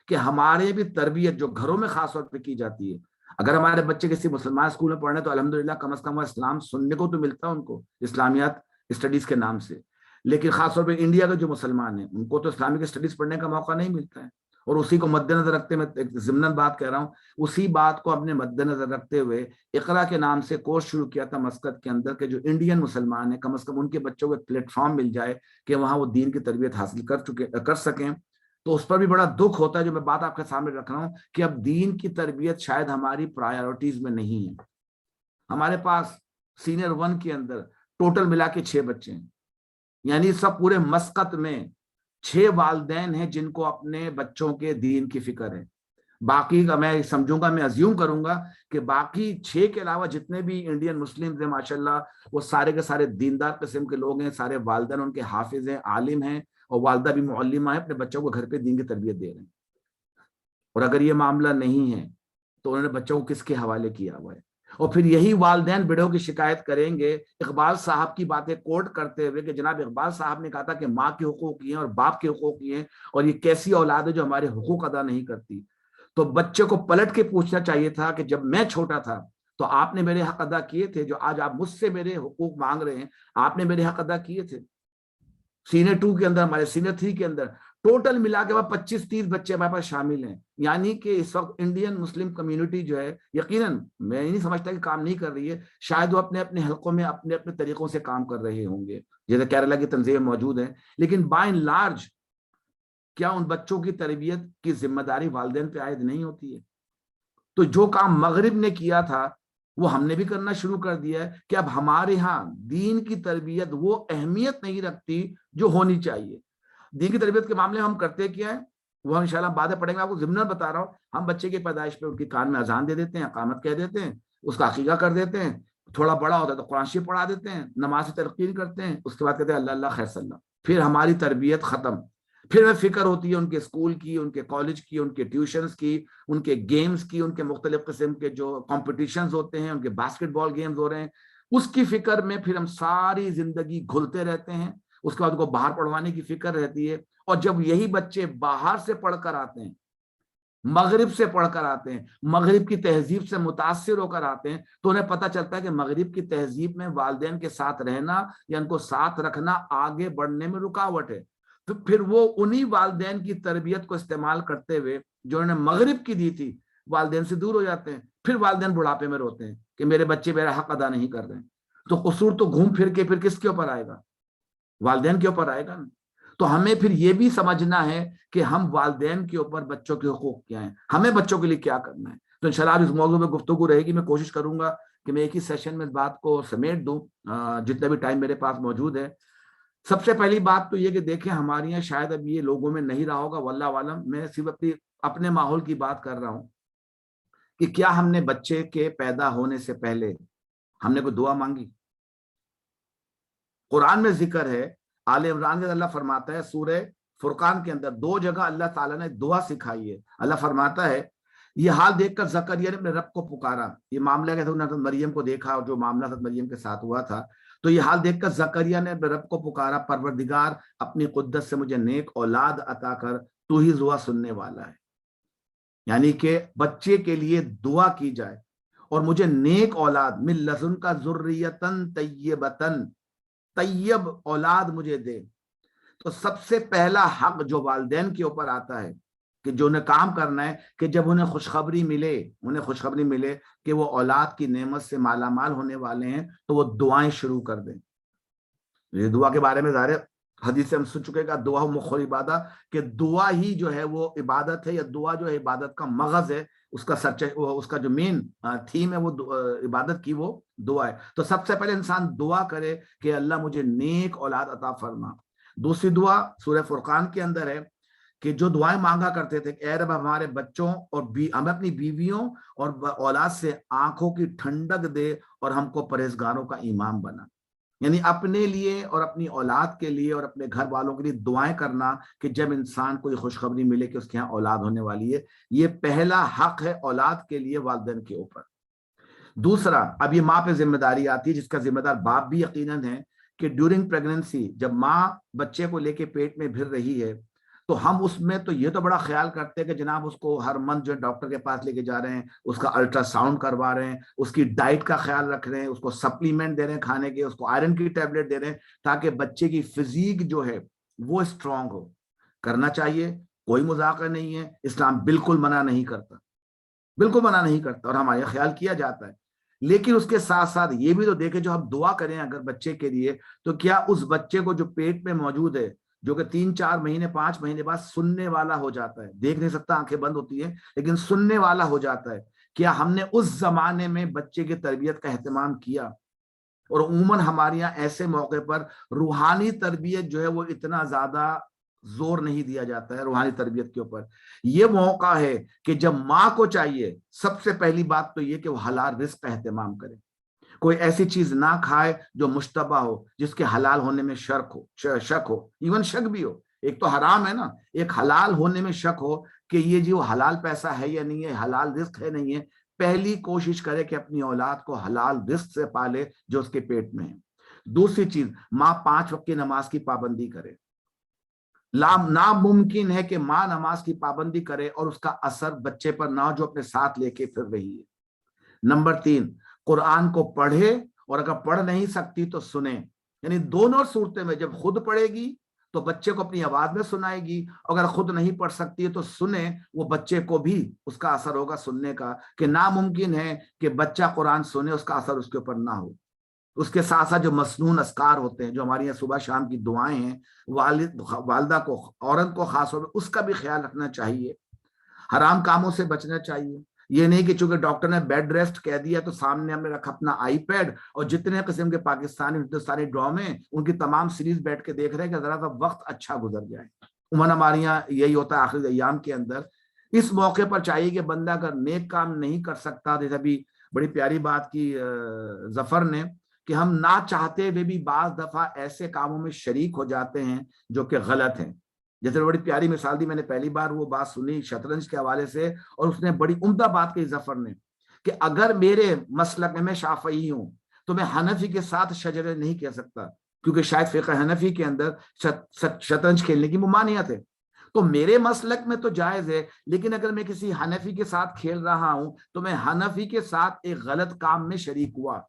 کہ ہمارے بھی تربیت جو گھروں میں خاص طور پہ کی جاتی ہے, اگر ہمارے بچے کسی مسلمان اسکول میں پڑھنے تو الحمدللہ کم از کم اسلام سننے کو تو ملتا ہے ان کو, اسلامیات اسٹڈیز کے نام سے. لیکن خاص طور پہ انڈیا کے جو مسلمان ہیں ان کو تو اسلامک اسٹڈیز پڑھنے کا موقع نہیں ملتا ہے. اور اسی کو مد نظر رکھتے, میں ایک ضمناً بات کہہ رہا ہوں, اسی بات کو اپنے مد نظر رکھتے ہوئے اقرا کے نام سے کورس شروع کیا تھا مسقط کے اندر کہ جو انڈین مسلمان ہیں کم از کم ان کے بچوں کو ایک پلیٹ فارم مل جائے کہ وہاں وہ دین کی تربیت حاصل کر سکیں. تو اس پر بھی بڑا دکھ ہوتا ہے, جو میں بات آپ کے سامنے رکھ رہا ہوں, کہ اب دین کی تربیت شاید ہماری پرائیورٹیز میں نہیں ہے. ہمارے پاس سینئر 1 کے اندر ٹوٹل ملا کے 6 بچے ہیں, یعنی سب پورے مسقط میں 6 والدین ہیں جن کو اپنے بچوں کے دین کی فکر ہے. باقی کا میں سمجھوں گا, میں ازیوم کروں گا کہ باقی 6 کے علاوہ جتنے بھی انڈین مسلم ہیں ماشاءاللہ وہ سارے کے سارے دیندار قسم کے لوگ ہیں, سارے والدین ان کے حافظ ہیں, عالم ہیں, اور والدہ بھی معلمہ ہیں, اپنے بچوں کو گھر پہ دین کی تربیت دے رہے ہیں. اور اگر یہ معاملہ نہیں ہے تو انہوں نے بچوں کو کس کے حوالے کیا ہوا ہے؟ اور پھر یہی والدین بڑوں کی شکایت کریں گے اقبال صاحب کی باتیں کوٹ کرتے ہوئے کہ جناب اقبال صاحب نے کہا تھا کہ ماں کے حقوق یہ ہیں اور باپ کے حقوق یہ ہیں, اور یہ کیسی اولاد ہے جو ہمارے حقوق ادا نہیں کرتی. تو بچے کو پلٹ کے پوچھنا چاہیے تھا کہ جب میں چھوٹا تھا تو آپ نے میرے حق ادا کیے تھے, جو آج آپ مجھ سے میرے حقوق مانگ رہے ہیں آپ نے میرے حق ادا کیے تھے. سینئر 2 کے اندر, ہمارے سینئر 3 کے اندر ٹوٹل ملا کے 25-30 بچے ہمارے پاس شامل ہیں. یعنی کہ اس وقت انڈین مسلم کمیونٹی جو ہے, یقیناً میں نہیں سمجھتا کہ کام نہیں کر رہی ہے, شاید وہ اپنے اپنے حلقوں میں اپنے اپنے طریقوں سے کام کر رہے ہوں گے, جیسے کیرلا کی تنظیمیں موجود ہیں, لیکن بائی اینڈ لارج کیا ان بچوں کی تربیت کی ذمہ داری والدین پہ عائد نہیں ہوتی ہے؟ تو جو کام مغرب نے کیا تھا وہ ہم نے بھی کرنا شروع کر دیا ہے کہ اب ہمارے ہاں دین کی تربیت وہ اہمیت نہیں رکھتی جو ہونی چاہیے. دین کی تربیت کے معاملے ہم کرتے کیا ہے وہ انشاءاللہ بعد میں پڑھیں گے, آپ کو ضمن بتا رہا ہوں. ہم بچے کی پیدائش پہ ان کے کان میں اذان دے دیتے ہیں, اقامت کہہ دیتے ہیں, اس کا عقیقہ کر دیتے ہیں, تھوڑا بڑا ہوتا ہے تو قرآن شریف پڑھا دیتے ہیں, نماز سے تلقین کرتے ہیں, اس کے بعد کہتے ہیں اللہ اللہ خیر صلی اللہ. پھر ہماری تربیت ختم. پھر میں فکر ہوتی ہے ان کے اسکول کی, ان کے کالج کی, ان کے ٹیوشنز کی, ان کے گیمز کی, ان کے مختلف قسم کے جو کمپٹیشنز ہوتے ہیں, ان کے باسکٹ بال گیمز ہو رہے ہیں, اس کی فکر میں پھر ہم ساری زندگی گھلتے رہتے ہیں. اس کے بعد ان کو باہر پڑھوانے کی فکر رہتی ہے, اور جب یہی بچے باہر سے پڑھ کر آتے ہیں, مغرب سے پڑھ کر آتے ہیں, مغرب کی تہذیب سے متاثر ہو کر آتے ہیں, تو انہیں پتہ چلتا ہے کہ مغرب کی تہذیب میں والدین کے ساتھ رہنا یا ان کو ساتھ رکھنا آگے بڑھنے میں رکاوٹ ہے. تو پھر وہ انہی والدین کی تربیت کو استعمال کرتے ہوئے جو انہوں نے مغرب کی دی تھی والدین سے دور ہو جاتے ہیں. پھر والدین بڑھاپے میں روتے ہیں کہ میرے بچے میرا حق ادا نہیں کر رہے ہیں. تو قصور تو گھوم پھر کے پھر کس کے اوپر آئے گا؟ والدین کے اوپر آئے گا. تو ہمیں پھر یہ بھی سمجھنا ہے کہ ہم والدین کے اوپر بچوں کے حقوق کیا ہیں, ہمیں بچوں کے لیے کیا کرنا ہے. تو انشاءاللہ اس موضوع میں گفتگو رہے گی. میں کوشش کروں گا کہ میں ایک ہی سیشن میں اس بات کو سمیٹ دوں جتنے بھی ٹائم میرے پاس موجود ہے. سب سے پہلی بات تو یہ کہ دیکھیں ہمارے یہاں شاید اب یہ لوگوں میں نہیں رہا ہوگا, واللہ عالم, میں صرف اپنے ماحول کی بات کر رہا ہوں کہ کیا ہم نے بچے کے پیدا ہونے سے پہلے ہم نے کوئی دعا مانگی؟ قرآن میں ذکر ہے, آل عمران کے اللہ فرماتا ہے سورہ فرقان کے اندر 2 جگہ اللہ تعالیٰ نے دعا سکھائی ہے. اللہ فرماتا ہے یہ حال دیکھ کر زکریا نے اپنے رب کو پکارا. یہ معاملہ کیا تھا, انہوں نے مریم کو دیکھا اور جو معاملہ حضرت مریم کے ساتھ ہوا تھا, تو یہ حال دیکھ کر زکریا نے اپنے رب کو پکارا, پروردگار اپنی قدرت سے مجھے نیک اولاد عطا کر, تو ہی دعا سننے والا ہے. یعنی کہ بچے کے لیے دعا کی جائے اور مجھے نیک اولاد من لدن کا ذریتن طیبتن, طیب اولاد مجھے دے. تو سب سے پہلا حق جو والدین کے اوپر آتا ہے کہ جو انہیں کام کرنا ہے کہ جب انہیں خوشخبری ملے کہ وہ اولاد کی نعمت سے مالا مال ہونے والے ہیں تو وہ دعائیں شروع کر دیں. یہ دعا کے بارے میں ظاہر حدیث سے ہم سن چکے گا, دعا مخ العبادہ, کہ دعا ہی جو ہے وہ عبادت ہے, یا دعا جو ہے عبادت کا مغز ہے, اس کا جو مین تھیم ہے وہ عبادت کی وہ دعا ہے. تو سب سے پہلے انسان دعا کرے کہ اللہ مجھے نیک اولاد عطا فرما. دوسری دعا سورہ فرقان کے اندر ہے کہ جو دعائیں مانگا کرتے تھے, اے رب ہمارے بچوں اور ہمیں اپنی بیویوں اور اولاد سے آنکھوں کی ٹھنڈک دے اور ہم کو پرہیزگاروں کا امام بنا. یعنی اپنے لیے اور اپنی اولاد کے لیے اور اپنے گھر والوں کے لیے دعائیں کرنا کہ جب انسان کوئی خوشخبری ملے کہ اس کے یہاں اولاد ہونے والی ہے, یہ پہلا حق ہے اولاد کے لیے والدین کے اوپر. دوسرا, اب یہ ماں پہ ذمہ داری آتی ہے جس کا ذمہ دار باپ بھی یقیناً ہے کہ ڈیورنگ پریگننسی جب ماں بچے کو لے کے پیٹ میں پھر رہی ہے تو ہم اس میں تو یہ تو بڑا خیال کرتے ہیں کہ جناب اس کو ہر منتھ جو ڈاکٹر کے پاس لے کے جا رہے ہیں, اس کا الٹرا ساؤنڈ کروا رہے ہیں, اس کی ڈائٹ کا خیال رکھ رہے ہیں, اس کو سپلیمنٹ دے رہے ہیں کھانے کے, اس کو آئرن کی ٹیبلٹ دے رہے ہیں تاکہ بچے کی فزیک جو ہے وہ اسٹرانگ ہو. کرنا چاہیے, کوئی مذاکرہ نہیں ہے, اسلام بالکل منع نہیں کرتا, بالکل منع نہیں کرتا, اور ہمارا خیال کیا جاتا ہے. لیکن اس کے ساتھ ساتھ یہ بھی تو دیکھیں جو ہم دعا کریں اگر بچے کے لیے, تو کیا اس بچے کو جو پیٹ میں موجود ہے, جو کہ 3-4 مہینے 5 مہینے بعد سننے والا ہو جاتا ہے, دیکھ نہیں سکتا, آنکھیں بند ہوتی ہیں لیکن سننے والا ہو جاتا ہے, کیا ہم نے اس زمانے میں بچے کی تربیت کا اہتمام کیا؟ اور عموماً ہمارے یہاں ایسے موقع پر روحانی تربیت جو ہے وہ اتنا زیادہ زور نہیں دیا جاتا ہے روحانی تربیت کے اوپر. یہ موقع ہے کہ جب ماں کو چاہیے سب سے پہلی بات تو یہ کہ وہ حلال رزق کا اہتمام کرے, کوئی ایسی چیز نہ کھائے جو مشتبہ ہو, جس کے حلال ہونے میں شک ہو, ایون شک بھی ہو. ایک تو حرام ہے نا, ایک حلال ہونے میں شک ہو کہ یہ جی وہ حلال پیسہ ہے یا نہیں ہے, حلال رزق ہے نہیں ہے. پہلی کوشش کرے کہ اپنی اولاد کو حلال رزق سے پالے جو اس کے پیٹ میں ہے. دوسری چیز, ماں 5 وقت کی نماز کی پابندی کرے. ناممکن ہے کہ ماں نماز کی پابندی کرے اور اس کا اثر بچے پر نہ جو اپنے ساتھ لے کے پھر رہی ہے. نمبر 3, قرآن کو پڑھے اور اگر پڑھ نہیں سکتی تو سنے. یعنی دونوں صورتیں میں, جب خود پڑھے گی تو بچے کو اپنی آواز میں سنائے گی, اگر خود نہیں پڑھ سکتی ہے تو سنے, وہ بچے کو بھی اس کا اثر ہوگا سننے کا. کہ ناممکن ہے کہ بچہ قرآن سنے اس کا اثر اس کے اوپر نہ ہو. اس کے ساتھ ساتھ جو مسنون اذکار ہوتے ہیں, جو ہماری یہاں صبح شام کی دعائیں ہیں, والدہ کو, عورت کو خاص طور پہ اس کا بھی خیال رکھنا چاہیے. حرام کاموں سے بچنا چاہیے. یہ نہیں کہ چونکہ ڈاکٹر نے بیڈ ریسٹ کہہ دیا تو سامنے ہم نے رکھا اپنا آئی پیڈ اور جتنے قسم کے پاکستانی ہندوستانی ڈرامے ان کی تمام سیریز بیٹھ کے دیکھ رہے ہیں کہ ذرا سا وقت اچھا گزر جائے. عموماً ہمارے یہاں یہی ہوتا ہے آخری ایام کے اندر. اس موقع پر چاہیے کہ بندہ اگر نیک کام نہیں کر سکتا, جیسے ابھی بڑی پیاری بات کی ظفر نے کہ ہم نہ چاہتے ہوئے بھی بعض دفعہ ایسے کاموں میں شریک ہو جاتے ہیں جو کہ غلط ہیں. جیسے بڑی پیاری مثال دی, میں نے پہلی بار وہ بات سنی شطرنج کے حوالے سے, اور اس نے بڑی عمدہ بات کہی ظفر نے کہ اگر میرے مسلک میں شافعی ہوں تو میں حنفی کے ساتھ شجرے نہیں کہہ سکتا, کیونکہ شاید فقہ حنفی کے اندر شطرنج کھیلنے کی ممانعت ہے. تو میرے مسلک میں تو جائز ہے, لیکن اگر میں کسی حنفی کے ساتھ کھیل رہا ہوں تو میں حنفی کے ساتھ ایک غلط کام میں شریک ہوا.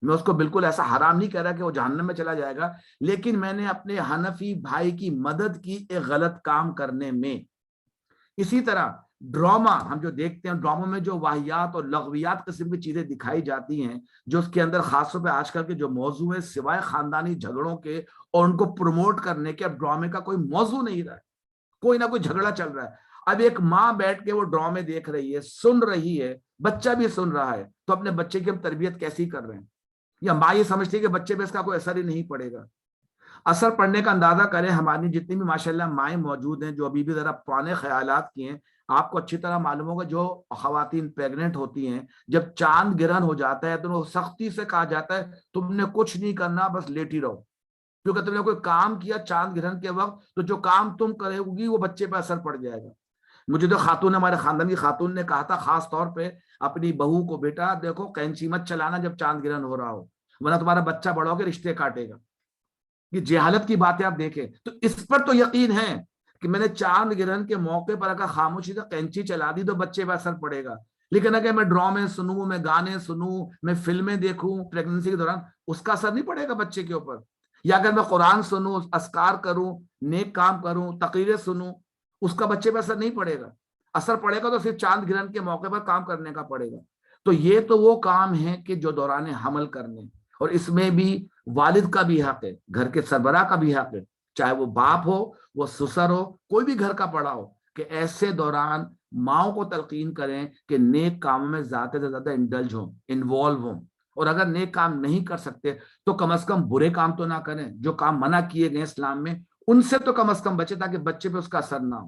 میں اس کو بالکل ایسا حرام نہیں کہہ رہا کہ وہ جہنم میں چلا جائے گا, لیکن میں نے اپنے حنفی بھائی کی مدد کی ایک غلط کام کرنے میں. اسی طرح ڈراما ہم جو دیکھتے ہیں, ڈراموں میں جو واہیات اور لغویات قسم کی چیزیں دکھائی جاتی ہیں, جو اس کے اندر خاص طور پہ آج کل کے جو موضوع ہے سوائے خاندانی جھگڑوں کے اور ان کو پروموٹ کرنے کے, اب ڈرامے کا کوئی موضوع نہیں رہا ہے, کوئی نہ کوئی جھگڑا چل رہا ہے. اب ایک ماں بیٹھ کے وہ ڈرامے دیکھ رہی ہے, سن رہی ہے, بچہ بھی سن رہا ہے, تو اپنے بچے کی ہم تربیت کیسی کر رہے ہیں؟ یا ماں یہ سمجھتی ہے کہ بچے پہ اس کا کوئی اثر ہی نہیں پڑے گا. اثر پڑنے کا اندازہ کریں, ہماری جتنی بھی ماشاءاللہ مائیں موجود ہیں جو ابھی بھی ذرا پرانے خیالات کی ہیں, آپ کو اچھی طرح معلوم ہوگا جو خواتین پیگنٹ ہوتی ہیں, جب چاند گرہن ہو جاتا ہے تو سختی سے کہا جاتا ہے تم نے کچھ نہیں کرنا, بس لیٹی رہو. کیونکہ تم نے کوئی کام کیا چاند گرہن کے وقت تو جو کام تم کرے گی وہ بچے پہ اثر پڑ جائے گا. مجھے تو خاتون، ہمارے خاندان کی خاتون نے کہا تھا خاص طور پہ اپنی بہو کو، بیٹا دیکھو کینچی مت چلانا جب چاند گرہن ہو رہا ہو، ورنہ تمہارا بچہ بڑا ہو کے رشتے کاٹے گا. یہ جہالت کی باتیں آپ دیکھیں. تو اس پر تو یقین ہے کہ میں نے چاند گرہن کے موقع پر اگر خاموشی سے کینچی چلا دی تو بچے پہ اثر پڑے گا. لیکن اگر میں ڈرامے سنوں، میں گانے سنوں، میں فلمیں دیکھوں پریگننسی کے دوران، اس کا اثر نہیں پڑے گا بچے کے اوپر. یا اگر میں قرآن سنوں، اذکار کروں، نیک کام کروں، تقریریں سنوں، اس کا بچے پہ اثر نہیں پڑے گا. اثر پڑے گا تو صرف چاند گرہن کے موقع پر کام کرنے کا پڑے گا. تو یہ تو وہ کام ہے کہ جو دوران حمل کرنے، اور اس میں بھی والد کا بھی حق ہے، گھر کے سربراہ کا بھی حق ہے، چاہے وہ باپ ہو، وہ سسر ہو، کوئی بھی گھر کا بڑا ہو، کہ ایسے دوران ماؤں کو تلقین کریں کہ نیک کاموں میں زیادہ سے زیادہ انڈلج ہوں، انوالو ہوں. اور اگر نیک کام نہیں کر سکتے تو کم از کم برے کام تو نہ کریں. جو کام منع کیے گئے اسلام میں ان سے تو کم از کم بچے، تاکہ بچے پہ اس کا اثر نہ ہو.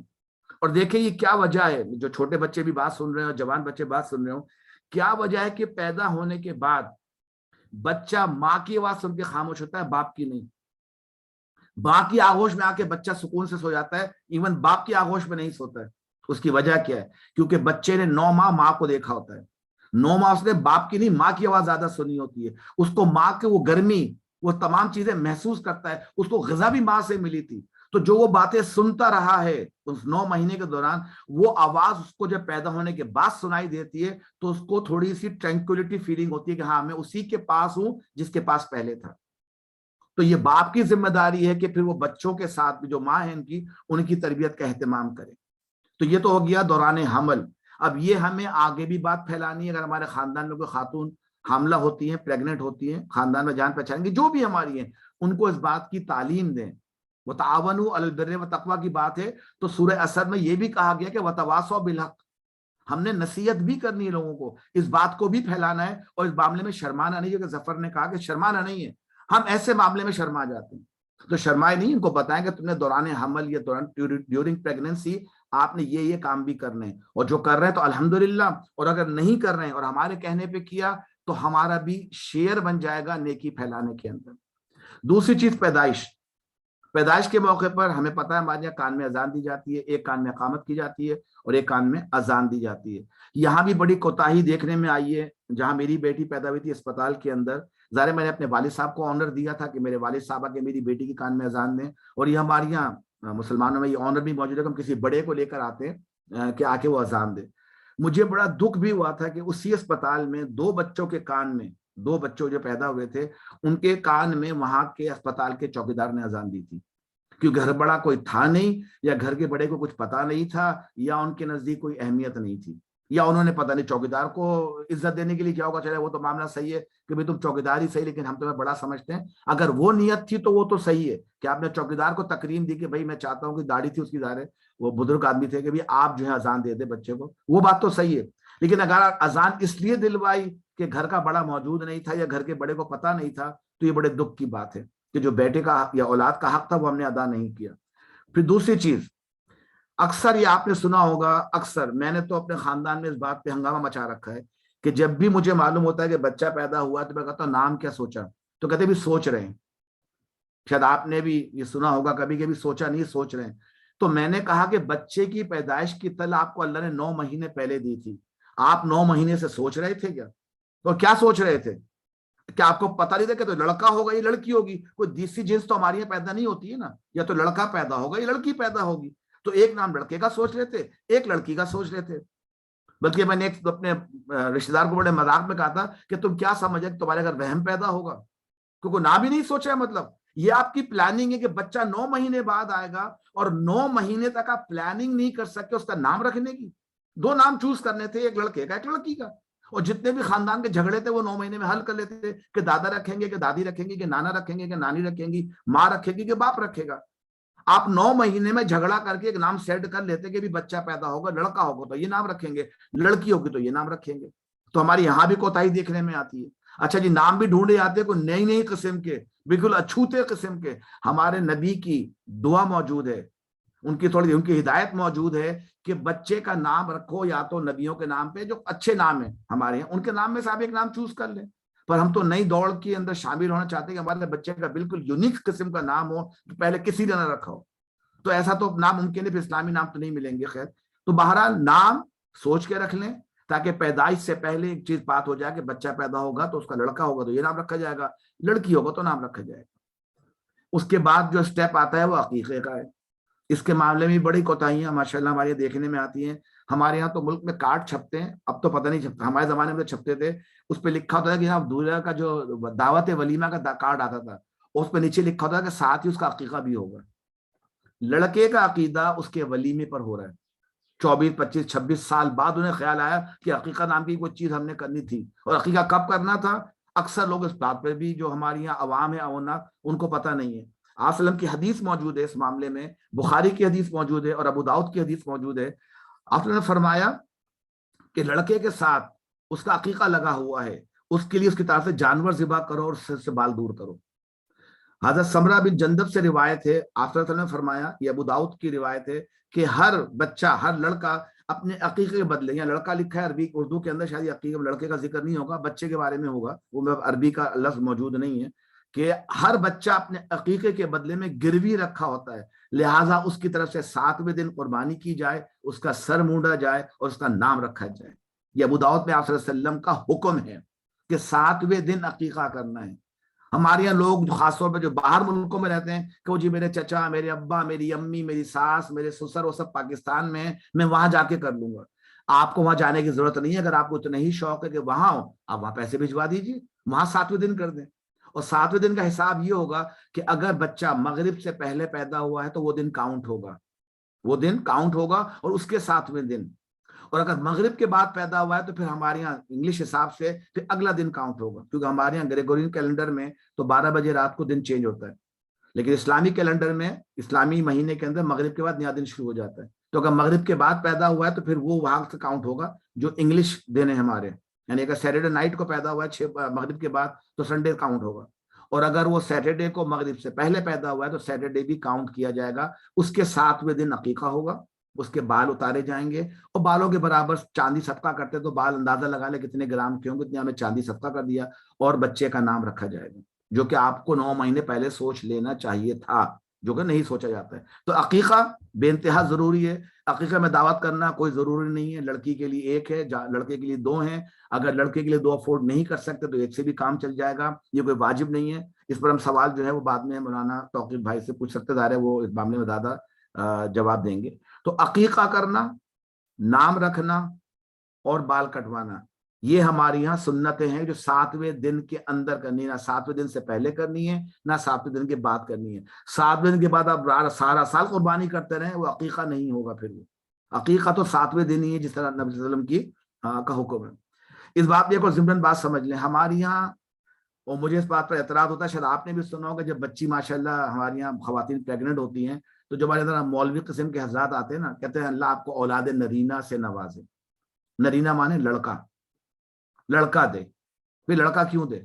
اور دیکھیں یہ کیا وجہ ہے، جو چھوٹے بچے بھی بات سن رہے ہیں اور جوان بچے بات سن رہے ہوں، کیا وجہ ہے کہ پیدا ہونے کے بعد بچہ ماں کی آواز سن کے خاموش ہوتا ہے، باپ کی نہیں. ماں کی آغوش میں آ کے بچہ سکون سے سو جاتا ہے، ایون باپ کی آغوش میں نہیں سوتا ہے. اس کی وجہ کیا ہے؟ کیونکہ بچے نے 9 ماہ ماں کو دیکھا ہوتا ہے. 9 ماہ اس نے باپ کی نہیں، ماں کی آواز زیادہ سنی ہوتی ہے. اس کو ماں کے وہ گرمی، وہ تمام چیزیں محسوس کرتا ہے. اس کو غذا بھی ماں سے ملی تھی. تو جو وہ باتیں سنتا رہا ہے اس 9 مہینے کے دوران، وہ آواز اس کو جب پیدا ہونے کے بعد سنائی دیتی ہے تو اس کو تھوڑی سی ٹرینکولیٹی فیلنگ ہوتی ہے کہ ہاں میں اسی کے پاس ہوں جس کے پاس پہلے تھا. تو یہ باپ کی ذمہ داری ہے کہ پھر وہ بچوں کے ساتھ بھی جو ماں ہے ان کی تربیت کا اہتمام کرے. تو یہ تو ہو گیا دوران حمل. اب یہ ہمیں آگے بھی بات پھیلانی ہے. اگر ہمارے خاندان میں کوئی خاتون حاملہ ہوتی ہیں، پریگننٹ ہوتی ہیں، خاندان میں جان پہچان کی جو بھی ہماری ہیں، ان کو اس بات کی تعلیم دیں. وتعاونوا علی البر والتقوی کی بات ہے تو سورہ اسد میں یہ بھی کہا گیا کہ وتواصوا بالحق. ہم نے نصیحت بھی کرنی ہے لوگوں کو، اس بات کو بھی پھیلانا ہے. اور اس معاملے میں شرمانا نہیں ہے، کہ ظفر نے کہا کہ شرمانا نہیں ہے. ہم ایسے معاملے میں شرما جاتے ہیں، تو شرمائے نہیں. ان کو بتائیں کہ تم نے دوران حمل یا ڈیورنگ پریگننسی آپ نے یہ کام بھی کرنے ہیں، اور جو کر رہے ہیں تو الحمدللہ، اور اگر نہیں کر رہے ہیں اور ہمارے کہنے پہ کیا تو ہمارا بھی شیئر بن جائے گا نیکی پھیلانے کے اندر. دوسری چیز پیدائش کے موقع پر ہمیں پتہ ہے ہمارے یہاں کان میں اذان دی جاتی ہے، ایک کان میں اقامت کی جاتی ہے اور ایک کان میں اذان دی جاتی ہے. یہاں بھی بڑی کوتاہی دیکھنے میں آئی ہے. جہاں میری بیٹی پیدا ہوئی تھی اسپتال کے اندر، ظاہر میں نے اپنے والد صاحب کو آنر دیا تھا کہ میرے والد صاحب کے میری بیٹی کی کان میں اذان دیں. اور یہ ہمارے یہاں مسلمانوں میں یہ آنر بھی موجود ہے کہ ہم کسی بڑے کو لے کر آتے ہیں کہ آ کے وہ اذان دے. مجھے بڑا دکھ بھی ہوا تھا کہ اسی اسپتال میں 2 بچوں کے کان میں، 2 بچوں جو پیدا ہوئے تھے ان کے کان میں وہاں کے اسپتال کے چوکیدار نے اذان دی تھی. کیونکہ گھر بڑا کوئی تھا نہیں، یا گھر کے بڑے کو کچھ پتا نہیں تھا، یا ان کے نزدیک کوئی اہمیت نہیں تھی، یا انہوں نے پتہ نہیں چوکیدار کو عزت دینے کے لیے کیا ہوگا. چلے وہ تو معاملہ صحیح ہے کہ بھائی تم چوکیدار ہی صحیح، لیکن ہم تمہیں بڑا سمجھتے ہیں. اگر وہ نیت تھی تو وہ تو صحیح ہے کہ آپ نے چوکیدار کو تکریم دی کہ بھائی میں چاہتا ہوں کہ داڑھی تھی اس کی، ظاہر ہے وہ بزرگ آدمی تھے کہ بھائی آپ جو ہے اذان دے دے بچے کو، وہ بات تو صحیح ہے. لیکن اگر اذان اس لیے دلوائی کہ گھر کا بڑا موجود نہیں تھا یا گھر کے بڑے کو پتہ نہیں تھا، تو یہ بڑے دکھ کی بات ہے کہ جو بیٹے کا یا اولاد کا حق تھا وہ ہم نے ادا نہیں کیا. پھر دوسری چیز، اکثر یہ آپ نے سنا ہوگا، اکثر میں نے تو اپنے خاندان میں اس بات پہ ہنگامہ مچا رکھا ہے کہ جب بھی مجھے معلوم ہوتا ہے کہ بچہ پیدا ہوا تو میں کہتا ہوں نام کیا سوچا، تو کہتے بھی سوچ رہے ہیں. شاید آپ نے بھی یہ سنا ہوگا کبھی کبھی سوچا نہیں سوچ رہے ہیں. تو میں نے کہا کہ بچے کی پیدائش کی اطلاع آپ کو اللہ نے 9 مہینے پہلے دی تھی، آپ 9 مہینے سے سوچ رہے تھے کیا؟ اور کیا سوچ رہے تھے؟ کیا آپ کو پتہ نہیں تھا کہ تو لڑکا ہوگا یا لڑکی ہوگی؟ کوئی دوسری جنس تو ہمارے یہاں پیدا نہیں ہوتی ہے نا، یا تو لڑکا پیدا ہوگا یا لڑکی پیدا ہوگی. تو ایک نام لڑکے کا سوچ لیتے، ایک لڑکی کا سوچ لیتے. بلکہ میں نے ایک اپنے رشتے دار کو بڑے مذاق میں کہا تھا کہ تم کیا سمجھے کہ تمہارے گھر وہم پیدا ہوگا، کیونکہ نام بھی نہیں سوچا ہے. مطلب یہ آپ کی پلاننگ ہے کہ بچہ 9 مہینے بعد آئے گا، اور 9 مہینے تک آپ پلاننگ نہیں کر سکتے اس کا نام رکھنے کی. 2 نام چوز کرنے تھے، ایک لڑکے کا ایک لڑکی کا. اور جتنے بھی خاندان کے جھگڑے تھے وہ 9 مہینے میں حل کر لیتے تھے کہ دادا رکھیں گے کہ دادی رکھیں گے کہ نانا رکھیں گے کہ نانی رکھیں گی، ماں رکھے گی کہ باپ رکھے گا. آپ 9 مہینے میں جھگڑا کر کے ایک نام سیٹ کر لیتے کہ بھی بچہ پیدا ہوگا، لڑکا ہوگا تو یہ نام رکھیں گے، لڑکی ہوگی تو یہ نام رکھیں گے. تو ہمارے یہاں بھی کوتاہی دیکھنے میں آتی ہے. اچھا جی، نام بھی ڈھونڈے آتے کوئی نئی قسم کے، بالکل اچھوتے قسم کے. ہمارے نبی کی دعا موجود ہے، ان کی ہدایت موجود ہے کہ بچے کا نام رکھو یا تو نبیوں کے نام پہ جو اچھے نام ہیں ہمارے ہیں ان کے نام میں سے آپ ایک نام چوز کر لیں. پر ہم تو نئی دوڑ کے اندر شامل ہونا چاہتے ہیں کہ ہمارے بچے کا بالکل یونیک قسم کا نام ہو جو پہلے کسی نے نہ رکھا ہو. تو ایسا تو ناممکن ہے، پھر اسلامی نام تو نہیں ملیں گے. خیر، تو بہرحال نام سوچ کے رکھ لیں تاکہ پیدائش سے پہلے ایک چیز بات ہو جائے کہ بچہ پیدا ہوگا تو اس کا لڑکا ہوگا تو یہ نام رکھا جائے گا، لڑکی ہوگا تو نام رکھا جائے گا. اس کے بعد جو سٹیپ آتا ہے وہ عقیقے کا ہے. اس کے معاملے میں بڑی کوتاہیاں ماشاءاللہ ہمارے دیکھنے میں آتی ہیں. ہمارے یہاں تو ملک میں کارڈ چھپتے ہیں، اب تو پتہ نہیں چھپتا، ہمارے زمانے میں تو چھپتے تھے. اس پہ لکھا ہوتا ہے کہ دولہا کا جو دعوت ولیمہ کا کارڈ آتا تھا اس پہ نیچے لکھا ہوتا ہے کہ ساتھ ہی اس کا عقیقہ بھی ہوگا. لڑکے کا عقیدہ اس کے ولیمے پر ہو رہا ہے. 24 25 26 سال بعد انہیں خیال آیا کہ عقیقہ نام کی کوئی چیز ہم نے کرنی تھی. اور عقیقہ کب کرنا تھا؟ اکثر لوگ اس بات پہ بھی جو ہماری یہاں عوام ہے اونا ان کو پتہ نہیں ہے. آپ وسلم کی حدیث موجود ہے اس معاملے میں، بخاری کی حدیث موجود ہے اور ابو داؤد کی حدیث موجود ہے. آپ نے فرمایا کہ لڑکے کے ساتھ اس کا عقیقہ لگا ہوا ہے، اس کے لیے اس کی طرف سے جانور ذبح کرو اور سر سے بال دور کرو. حضرت سمرہ بن جندب سے روایت ہے، آپ صلی اللہ علیہ وسلم نے فرمایا، یہ ابو داؤد کی روایت ہے کہ ہر بچہ، ہر لڑکا اپنے عقیقے کے بدلے، یا لڑکا لکھا ہے عربی اردو کے اندر، شاید عقیقے لڑکے کا ذکر نہیں ہوگا، بچے کے بارے میں ہوگا، وہ عربی کا لفظ موجود نہیں ہے، کہ ہر بچہ اپنے عقیقے کے بدلے میں گروی رکھا ہوتا ہے، لہٰذا اس کی طرف سے 7ویں دن قربانی کی جائے، اس کا سر مونڈا جائے اور اس کا نام رکھا جائے. یہ ابو داؤد میں آپ صلی اللہ علیہ وسلم کا حکم ہے کہ 7ویں دن عقیقہ کرنا ہے. ہمارے یہاں لوگ خاص طور پہ جو باہر ملکوں میں رہتے ہیں کہ وہ جی میرے چچا، میرے ابا، میری امی، میری ساس، میرے سسر، وہ سب پاکستان میں ہیں، میں وہاں جا کے کر لوں گا. آپ کو وہاں جانے کی ضرورت نہیں ہے. اگر آپ کو اتنا ہی شوق ہے کہ وہاں ہو، آپ وہاں پیسے بھجوا دیجیے، وہاں 7ویں دن کر دیں. اور 7ویں دن کا حساب یہ ہوگا کہ اگر بچہ مغرب سے پہلے پیدا ہوا ہے تو وہ دن کاؤنٹ ہوگا، وہ دن کاؤنٹ ہوگا اور اس کے 7ویں دن. اور اگر مغرب کے بعد پیدا ہوا ہے تو پھر ہمارے یہاں انگلش حساب سے پھر اگلا دن کاؤنٹ ہوگا، کیونکہ ہمارے یہاں گریگورین کیلنڈر میں تو 12 بجے رات کو دن چینج ہوتا ہے، لیکن اسلامی کیلنڈر میں اسلامی مہینے کے اندر مغرب کے بعد نیا دن شروع ہو جاتا ہے. تو اگر مغرب کے بعد پیدا ہوا ہے تو پھر وہ وہاں سے کاؤنٹ ہوگا جو انگلش دن ہے ہمارے، یعنی اگر سیٹرڈے نائٹ کو پیدا ہوا ہے مغرب کے بعد تو سنڈے کاؤنٹ ہوگا. اور اگر وہ سیٹرڈے کو مغرب سے پہلے پیدا ہوا ہے تو سیٹرڈے بھی کاؤنٹ کیا جائے گا. اس کے 7ویں دن عقیقہ ہوگا، اس کے بال اتارے جائیں گے، اور بالوں کے برابر چاندی صدقہ کرتے تو بال اندازہ لگا لے کتنے گرام کے ہوں گے، اتنے ہمیں چاندی صدقہ کر دیا، اور بچے کا نام رکھا جائے گا، جو کہ آپ کو 9 مہینے پہلے سوچ لینا چاہیے تھا، جو کہ نہیں سوچا جاتا ہے. تو عقیقہ بے انتہا ضروری ہے. عقیقہ میں دعوت کرنا کوئی ضروری نہیں ہے، لڑکی کے لیے 1 ہے، لڑکے کے لیے 2 ہیں. اگر لڑکے کے لیے 2 افورڈ نہیں کر سکتے تو 1 سے بھی کام چل جائے گا، یہ کوئی واجب نہیں ہے. اس پر ہم سوال جو ہے وہ بعد میں مولانا توقیر بھائی سے پوچھ سکتے ہیں، وہ اس معاملے میں زیادہ جواب دیں گے. تو عقیقہ کرنا، نام رکھنا اور بال کٹوانا، یہ ہمارے یہاں سنتیں ہیں جو 7ویں دن کے اندر کرنی ہے، نہ 7ویں دن سے پہلے کرنی ہے نہ 7ویں دن کے بعد کرنی ہے. 7ویں دن کے بعد آپ سارا سال قربانی کرتے رہیں، وہ عقیقہ نہیں ہوگا. پھر وہ عقیقہ تو 7ویں دن ہی ہے جس طرح نبی صلی اللہ علیہ وسلم کی کا حکم ہے. اس بات میں ایک اور ضمن بات سمجھ لیں، ہمارے یہاں، اور مجھے اس بات پر اعتراض ہوتا ہے، شاید آپ نے بھی سنا ہوگا، جب بچی ماشاءاللہ ہمارے یہاں خواتین پریگننٹ ہوتی ہیں تو جو ہمارے اندر مولوی قسم کے حضرات آتے ہیں نا، کہتے ہیں اللہ آپ کو اولاد نرینہ سے نوازے. نرینہ مانے لڑکا، لڑکا دے. پھر لڑکا کیوں دے؟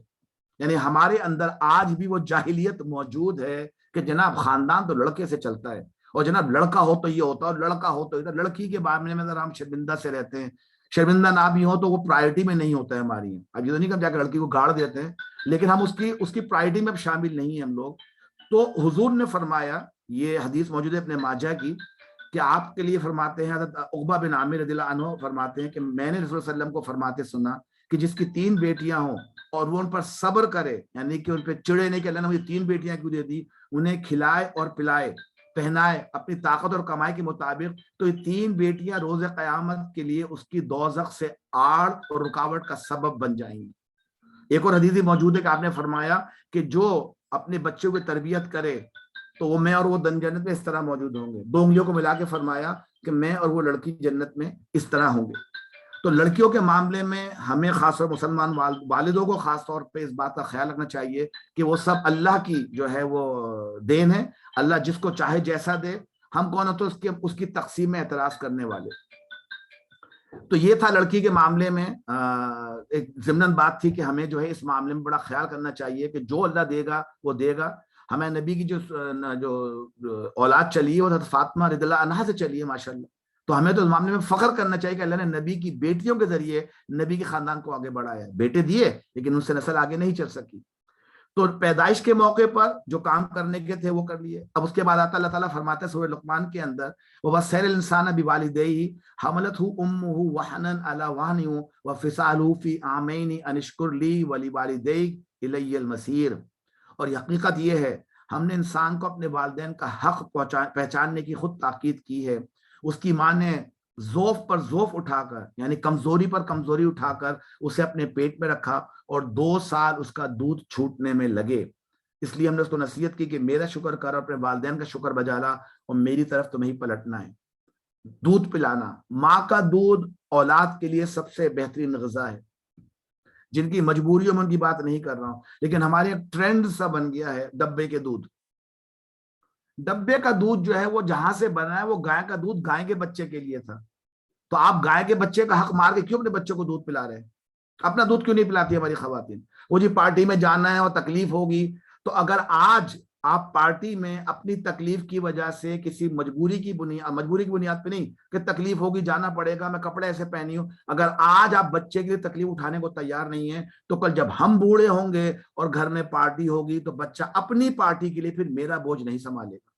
یعنی ہمارے اندر آج بھی وہ جاہلیت موجود ہے کہ جناب خاندان تو لڑکے سے چلتا ہے، اور جناب لڑکا ہو تو یہ ہوتا ہے اور لڑکا ہو تو ادھر. لڑکی کے بارے میں ہم شرمندہ سے رہتے ہیں، شرمندہ نہ بھی ہو تو وہ پرائرٹی میں نہیں ہوتا ہے ہماری یہاں. اب یہ تو نہیں کہ ہم جا کے لڑکی کو گاڑ دیتے ہیں، لیکن ہم اس کی پرائرٹی میں اب شامل نہیں ہیں ہم لوگ. تو حضور نے فرمایا، یہ حدیث موجود ہے اپنے ماجہ کی، کہ آپ کے لیے فرماتے ہیں، حضرت عقبہ بن عامر رضی اللہ عنہ فرماتے ہیں کہ میں نے رسول اللہ علیہ وسلم کو فرماتے سنا کہ جس کی 3 بیٹیاں ہوں اور وہ ان پر صبر کرے، یعنی کہ ان پہ چڑے نہیں کہ اللہ نے مجھے 3 بیٹیاں کیوں دے دی، انہیں کھلائے اور پلائے، پہنائے اپنی طاقت اور کمائی کے مطابق، تو یہ 3 بیٹیاں روز قیامت کے لیے اس کی دوزخ سے آڑ اور رکاوٹ کا سبب بن جائیں گی. ایک اور حدیث موجود ہے کہ آپ نے فرمایا کہ جو اپنے بچوں کی تربیت کرے تو وہ میں اور وہ جنت میں اس طرح موجود ہوں گے. 2 انگلیوں کو ملا کے فرمایا کہ میں اور وہ لڑکی جنت میں اس طرح ہوں گے. تو لڑکیوں کے معاملے میں ہمیں خاص طور مسلمان والدوں کو خاص طور پہ اس بات کا خیال رکھنا چاہیے کہ وہ سب اللہ کی جو ہے وہ دین ہے، اللہ جس کو چاہے جیسا دے، ہم کون ہوتے اس کی تقسیم میں اعتراض کرنے والے. تو یہ تھا لڑکی کے معاملے میں ایک ضمن بات تھی کہ ہمیں جو ہے اس معاملے میں بڑا خیال کرنا چاہیے کہ جو اللہ دے گا وہ دے گا. ہمیں نبی کی جو اولاد چلی ہے وہ حضرت فاطمہ رضی اللہ عنہا سے چلی ہے ماشاءاللہ. تو ہمیں تو اس معاملے میں فخر کرنا چاہیے کہ اللہ نے نبی کی بیٹیوں کے ذریعے نبی کے خاندان کو آگے بڑھایا ہے. بیٹے دیے لیکن ان سے نسل آگے نہیں چل سکی. تو پیدائش کے موقع پر جو کام کرنے کے تھے وہ کر لیے. اب اس کے بعد آتا اللہ تعالیٰ فرماتے ہیں سورہ لقمان کے اندر وَبَصَّرَ الْإِنسَانَ بِوَالِدَيْهِ حَمَلَتْهُ أُمُّهُ وَهْنًا عَلَى وَهْنٍ وَفِصَالُهُ فِي عَامَيْنِ أَنِ اشْكُرْ لِي وَلِوَالِدَيْكَ إِلَيَّ الْمَصِيرُ. اور یہ حقیقت یہ ہے ہم نے انسان کو اپنے والدین کا حق پہچاننے کی خود تاکید کی ہے. اس کی ماں نے ذوف پر ذوف اٹھا کر یعنی کمزوری پر کمزوری اٹھا کر اسے اپنے پیٹ میں رکھا اور 2 سال اس کا دودھ چھوٹنے میں لگے. اس لیے ہم نے اس کو نصیحت کی کہ میرا شکر کر اور اپنے والدین کا شکر بجا لا اور میری طرف تمہیں پلٹنا ہے. دودھ پلانا, ماں کا دودھ اولاد کے لیے سب سے بہترین غذا ہے. جن کی مجبوریوں میں ان کی بات نہیں کر رہا ہوں, لیکن ہمارے ٹرینڈ سا بن گیا ہے ڈبے کے دودھ. ڈبے کا دودھ جو ہے وہ جہاں سے بنا ہے وہ گائے کا دودھ گائے کے بچے کے لیے تھا. تو آپ گائے کے بچے کا حق مار کے کیوں اپنے بچے کو دودھ پلا رہے ہیں؟ اپنا دودھ کیوں نہیں پلاتی ہماری خواتین؟ وہ جی پارٹی میں جانا ہے اور تکلیف ہوگی. تو اگر آج آپ پارٹی میں اپنی تکلیف کی وجہ سے کسی مجبوری کی بنیاد پہ نہیں کہ تکلیف ہوگی جانا پڑے گا میں کپڑے ایسے پہنی ہوں, اگر آج آپ بچے کے لیے تکلیف اٹھانے کو تیار نہیں ہیں تو کل جب ہم بوڑھے ہوں گے اور گھر میں پارٹی ہوگی تو بچہ اپنی پارٹی کے لیے پھر میرا بوجھ نہیں سنبھالے گا.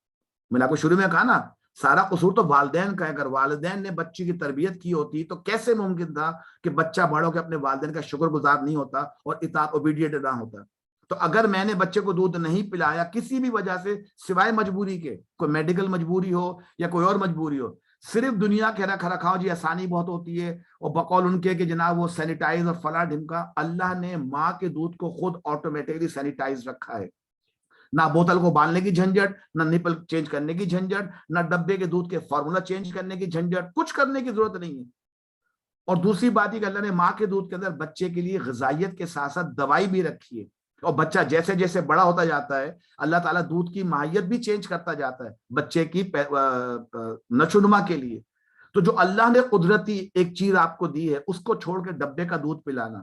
میں نے آپ کو شروع میں کہا نا سارا قصور تو والدین کا ہے. اگر والدین نے بچے کی تربیت کی ہوتی تو کیسے ممکن تھا کہ بچہ بڑا ہو کے اپنے والدین کا شکر گزار نہیں ہوتا اور اطاعت اوبیڈینٹ نہ ہوتا. تو اگر میں نے بچے کو دودھ نہیں پلایا کسی بھی وجہ سے سوائے مجبوری کے, کوئی میڈیکل مجبوری ہو یا کوئی اور مجبوری ہو, صرف دنیا کے رکھ رکھاؤ جی آسانی بہت ہوتی ہے اور بقول ان کے کہ جناب وہ سینیٹائز اور فلاں ڈھمکا, اللہ نے ماں کے دودھ کو خود آٹومیٹکلی سینیٹائز رکھا ہے. نہ بوتل کو باندھنے کی جھنجھٹ, نہ نپل چینج کرنے کی جھنجھٹ, نہ ڈبے کے دودھ کے فارمولا چینج کرنے کی جھنجھٹ, کچھ کرنے کی ضرورت نہیں ہے. اور دوسری بات یہ کہ اللہ نے ماں کے دودھ کے اندر بچے کے لیے غذائیت کے ساتھ ساتھ دوائی بھی رکھی ہے. اور بچہ جیسے جیسے بڑا ہوتا جاتا ہے اللہ تعالیٰ دودھ کی ماہیت بھی چینج کرتا جاتا ہے بچے کی نشو و نما کے لیے. تو جو اللہ نے قدرتی ایک چیز آپ کو دی ہے اس کو چھوڑ کے ڈبے کا دودھ پلانا,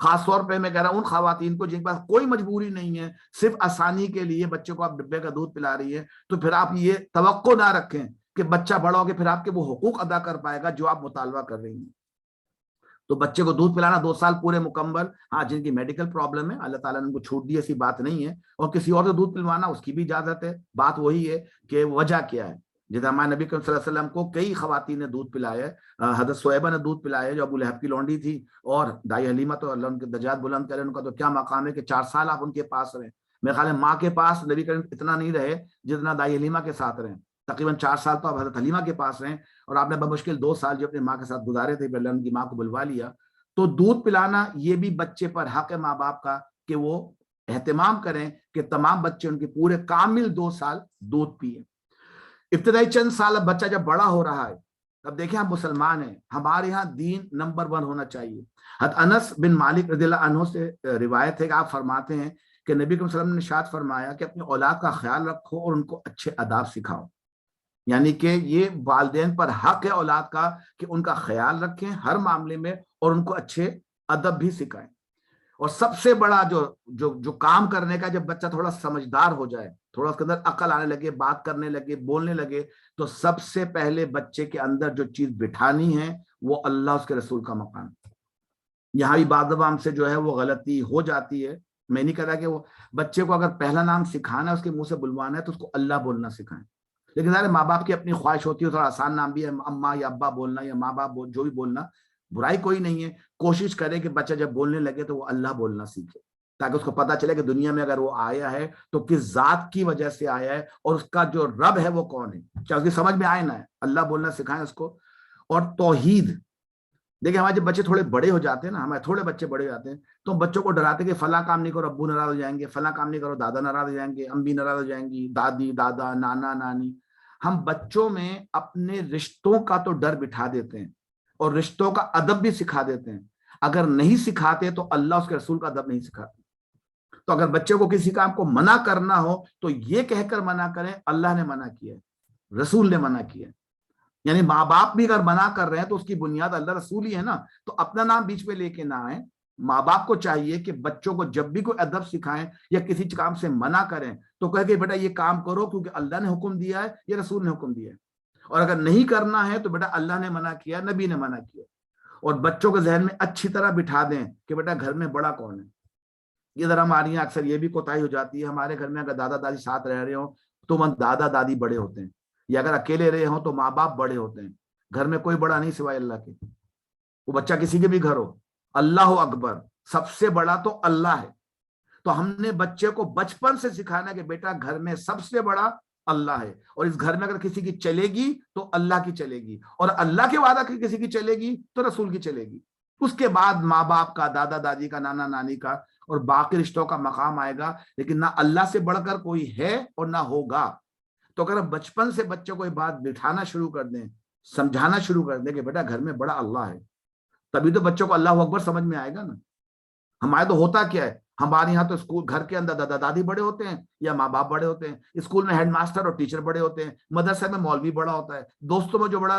خاص طور پہ میں کہہ رہا ہوں ان خواتین کو جن کے پاس کوئی مجبوری نہیں ہے, صرف آسانی کے لیے بچے کو آپ ڈبے کا دودھ پلا رہی ہے, تو پھر آپ یہ توقع نہ رکھیں کہ بچہ بڑا ہو کے پھر آپ کے وہ حقوق ادا کر پائے گا جو آپ مطالبہ کر رہی ہیں. تو بچے کو دودھ پلانا 2 سال پورے مکمل. ہاں جن کی میڈیکل پرابلم ہے اللہ تعالیٰ نے ان کو چھوٹ دی, ایسی بات نہیں ہے. اور کسی اور سے دودھ پلوانا اس کی بھی اجازت ہے. بات وہی ہے کہ وجہ کیا ہے. جیسے ہمارے نبی صلی اللہ علیہ وسلم کو کئی خواتین نے دودھ پلایا ہے. حضرت صہیبہ نے دودھ پلایا جو ابو لہب کی لونڈی تھی, اور دائی حلیمہ تو اللہ ان کے درجات بلند کرے, ان کا تو کیا مقام ہے کہ 4 سال آپ ان کے پاس رہیں. میرے خیال ہے ماں کے پاس نبی کریم اتنا نہیں رہے جتنا دائی حلیمہ کے ساتھ رہیں. تقریباً 4 سال تو آپ حضرت حلیمہ کے پاس رہیں, اور آپ نے بمشکل 2 سال جو اپنی ماں کے ساتھ گزارے تھے, اللہ ان کی ماں کو بلوا لیا. تو دودھ پلانا یہ بھی بچے پر حق ہے ماں باپ کا کہ وہ اہتمام کریں کہ تمام بچے ان کے پورے کامل 2 سال دودھ پیئیں. ابتدائی چند سال اب بچہ جب بڑا ہو رہا ہے, اب دیکھیں ہم مسلمان ہیں, ہمارے ہاں دین نمبر 1 ہونا چاہیے. حضرت انس بن مالک رضی اللہ عنہ سے روایت ہے کہ آپ فرماتے ہیں کہ نبی صلی اللہ علیہ وسلم نے ارشاد فرمایا کہ اپنی اولاد کا خیال رکھو اور ان کو اچھے آداب سکھاؤ. یعنی کہ یہ والدین پر حق ہے اولاد کا کہ ان کا خیال رکھیں ہر معاملے میں اور ان کو اچھے ادب بھی سکھائیں. اور سب سے بڑا جو کام کرنے کا, جب بچہ تھوڑا سمجھدار ہو جائے, تھوڑا اس کے اندر عقل آنے لگے, بات کرنے لگے, بولنے لگے, تو سب سے پہلے بچے کے اندر جو چیز بٹھانی ہے وہ اللہ اس کے رسول کا مقام. یہاں بھی بعض دفعہ ہم سے جو ہے وہ غلطی ہو جاتی ہے. میں نہیں کہہ رہا کہ وہ بچے کو اگر پہلا نام سکھانا ہے اس کے منہ سے بلوانا ہے تو اس کو اللہ بولنا سکھائیں. لیکن ظاہر ماں باپ کی اپنی خواہش ہوتی ہے, تھوڑا آسان نام بھی ہے, اماں یا ابا بولنا یا ماں باپ جو بھی بولنا, برائی کوئی نہیں ہے. کوشش کرے کہ بچہ جب بولنے لگے تو وہ اللہ بولنا سیکھے, تاکہ اس کو پتا چلے کہ دنیا میں اگر وہ آیا ہے تو کس ذات کی وجہ سے آیا ہے اور اس کا جو رب ہے وہ کون ہے, چاہے اس کی سمجھ میں آئے نہ ہے. اللہ بولنا سکھائیں اس کو. اور توحید, دیکھیں ہمارے جب بچے تھوڑے بڑے ہو جاتے ہیں نا, ہمارے تھوڑے بچے بڑے ہو جاتے ہیں تو ہم بچوں کو ڈراتے کہ فلاں کام نہیں کرو ابو ناراض ہو جائیں گے, فلاں کام نہیں کرو دادا ناراض ہو جائیں گے, امی ناراض ہو جائیں گی, دادی دادا نانا نانی. ہم بچوں میں اپنے رشتوں کا تو ڈر بٹھا دیتے ہیں اور رشتوں کا ادب بھی سکھا دیتے ہیں. اگر نہیں سکھاتے تو اللہ اس کے رسول کا ادب نہیں سکھاتے. تو اگر بچے کو کسی کام کو منع کرنا ہو تو یہ کہہ کر منع کریں اللہ نے منع کیا ہے, رسول نے منع کیا ہے. یعنی ماں باپ بھی اگر منع کر رہے ہیں تو اس کی بنیاد اللہ رسول ہی ہے نا, تو اپنا نام بیچ میں لے کے نہ آئیں. ماں باپ کو چاہیے کہ بچوں کو جب بھی کوئی ادب سکھائیں یا کسی کام سے منع کریں تو کہے کہ بیٹا یہ کام کرو کیونکہ اللہ نے حکم دیا ہے یا رسول نے حکم دیا ہے. اور اگر نہیں کرنا ہے تو بیٹا اللہ نے منع کیا، نبی نے منع کیا. اور بچوں کے ذہن میں اچھی طرح بٹھا دیں کہ بیٹا گھر میں بڑا کون ہے. ادھر ہماری یہاں اکثر یہ بھی کوتاہی ہو جاتی ہے، ہمارے گھر میں اگر دادا دادی ساتھ رہ رہے ہوں تو دادا دادی بڑے ہوتے ہیں، یا اگر اکیلے رہے ہوں تو ماں باپ بڑے ہوتے ہیں. گھر میں کوئی بڑا نہیں سوائے اللہ کے. وہ بچہ کسی کے بھی گھر ہو، اللہ اکبر، سب سے بڑا تو اللہ ہے. تو ہم نے بچے کو بچپن سے سکھانا کہ بیٹا گھر میں سب سے بڑا اللہ ہے، اور اس گھر میں اگر کسی کی چلے گی تو اللہ کی چلے گی، اور اللہ کے وعدہ کی کسی کی چلے گی تو رسول کی چلے گی. اس کے بعد ماں باپ کا، دادا دادی کا، نانا نانی کا اور باقی رشتوں کا مقام آئے گا، لیکن نہ اللہ سے بڑھ کر کوئی ہے اور نہ ہوگا. تو اگر ہم بچپن سے بچوں کو یہ بات بٹھانا شروع کر دیں، سمجھانا شروع کر دیں کہ بیٹا گھر میں بڑا اللہ ہے، تبھی تو بچوں کو اللہ اکبر سمجھ میں آئے گا نا. ہمارے تو ہوتا کیا ہے، ہمارے یہاں تو اسکول گھر کے اندر دادا دادی بڑے ہوتے ہیں یا ماں باپ بڑے ہوتے ہیں، اسکول میں ہیڈ ماسٹر اور ٹیچر بڑے ہوتے ہیں، مدرسے میں مولوی بڑا ہوتا ہے، دوستوں میں جو بڑا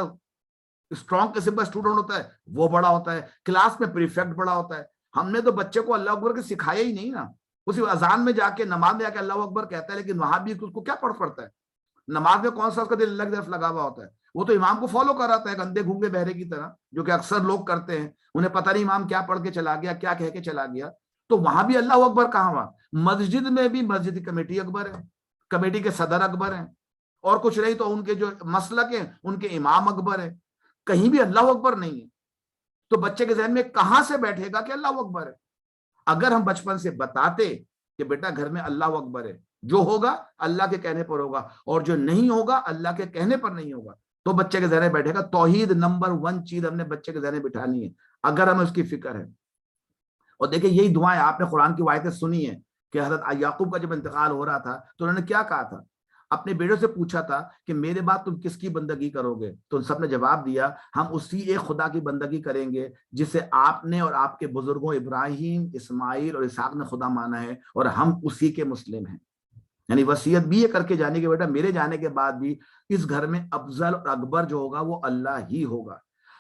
اسٹرانگ قسم کا اسٹوڈنٹ ہوتا ہے وہ بڑا ہوتا ہے، کلاس میں پریفیکٹ بڑا ہوتا ہے. ہم نے تو بچے کو اللہ اکبر کے سکھایا ہی نہیں نا. اسی اذان میں جا کے، نماز میں جا کے اللہ اکبر کہتا ہے، لیکن وہاں بھی اس کو کیا پڑھ پڑتا ہے؟ نماز میں کون سا اس کا دل اللہ کی طرف لگا ہوا ہوتا ہے؟ وہ تو امام کو فالو کر رہا ہے اندھے گھونگے بہرے کی طرح، جو کہ اکثر لوگ کرتے ہیں. انہیں پتہ نہیں امام کیا پڑھ کے چلا گیا، کیا کہہ کے چلا گیا. تو وہاں بھی اللہ اکبر کہاں ہوا؟ مسجد میں بھی مسجد کی کمیٹی اکبر ہے، کمیٹی کے صدر اکبر ہیں، اور کچھ نہیں تو ان کے جو مسلک ہیں ان کے امام اکبر ہیں. کہیں بھی اللہ اکبر نہیں ہے. تو بچے کے ذہن میں کہاں سے بیٹھے گا کہ اللہ اکبر ہے؟ اگر ہم بچپن سے بتاتے کہ بیٹا گھر میں اللہ اکبر ہے، جو ہوگا اللہ کے کہنے پر ہوگا، اور جو نہیں ہوگا اللہ کے کہنے پر نہیں ہوگا، تو بچے کے ذہن میں بیٹھے گا. توحید نمبر 1 چیز ہم نے بچے کے ذہن میں بٹھانی ہے اگر ہمیں اس کی فکر ہے. اور دیکھیں یہی دعائیں آپ نے قرآن کی آیتیں سنی ہیں کہ حضرت یعقوب کا جب انتقال ہو رہا تھا تو انہوں نے کیا کہا تھا؟ اپنے بیٹوں سے پوچھا تھا کہ میرے بعد تم کس کی بندگی کرو گے؟ تو ان سب نے جواب دیا ہم اسی ایک خدا کی بندگی کریں گے جسے آپ نے اور آپ کے بزرگوں ابراہیم، اسماعیل اور اسحاق نے خدا مانا ہے، اور ہم اسی کے مسلم ہیں. یعنی وصیت بھی یہ کر کے جانے کے بیٹا میرے جانے کے بعد بھی اس گھر میں افضل اور اکبر جو ہوگا وہ اللہ ہی ہوگا.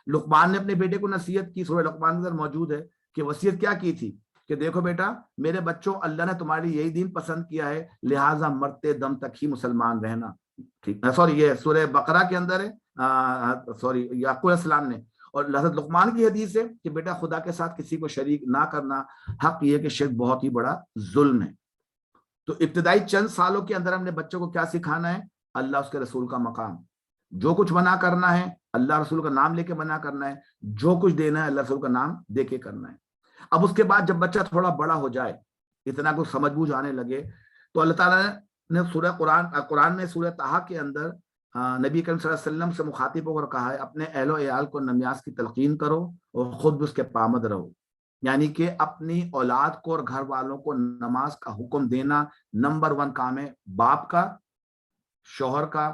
لقمان نے اپنے بیٹے کو نصیحت کی، سورہ لقمان کے اندر موجود ہے کہ وصیت کیا کی تھی کہ دیکھو بیٹا میرے بچوں، اللہ نے تمہارے یہی دین پسند کیا ہے، لہٰذا مرتے دم تک ہی مسلمان رہنا. ٹھیک، سوری یہ سورہ بقرہ کے اندر ہے، سوری یعقوب علیہ السلام نے. اور حضرت لقمان کی حدیث ہے کہ بیٹا خدا کے ساتھ کسی کو شریک نہ کرنا، حق یہ کہ شرک بہت ہی بڑا ظلم ہے. تو ابتدائی چند سالوں کے اندر ہم نے بچوں کو کیا سکھانا ہے؟ اللہ اس کے رسول کا مقام. جو کچھ منع کرنا ہے اللہ رسول کا نام لے کے منع کرنا ہے، جو کچھ دینا ہے اللہ رسول کا نام دے کے کرنا ہے. اب اس کے بعد جب بچہ تھوڑا بڑا ہو جائے، اتنا کچھ سمجھ بوجھ آنے لگے، تو اللہ تعالیٰ نے قرآن میں سورہ طٰہٰ کے اندر نبی کریم صلی اللہ علیہ وسلم سے مخاطب ہو کر کہا ہے اپنے اہل و عیال کو نماز کی تلقین کرو اور خود بھی اس کے پابند رہو. یعنی کہ اپنی اولاد کو اور گھر والوں کو نماز کا حکم دینا نمبر 1 کام ہے، باپ کا، شوہر کا،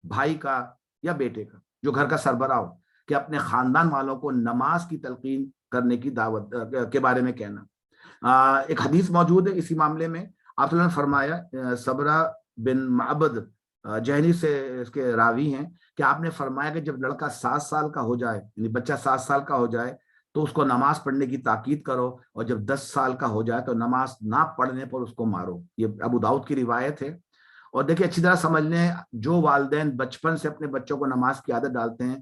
بھائی کا یا بیٹے کا، جو گھر کا سربراہ ہو، کہ اپنے خاندان والوں کو نماز کی تلقین کرنے کی دعوت کے بارے میں کہنا. ایک حدیث موجود ہے اسی معاملے میں. آپ صلی اللہ علیہ وسلم نے فرمایا، صبرہ بن معبد جہنی سے اس کے راوی ہیں، کہ آپ نے فرمایا کہ جب لڑکا 7 سال کا ہو جائے، یعنی بچہ 7 سال کا ہو جائے تو اس کو نماز پڑھنے کی تاکید کرو، اور جب 10 سال کا ہو جائے تو نماز نہ پڑھنے پر اس کو مارو. یہ ابو داؤد کی روایت ہے. اور دیکھیں اچھی طرح سمجھ لیں، جو والدین بچپن سے اپنے بچوں کو نماز کی عادت ڈالتے ہیں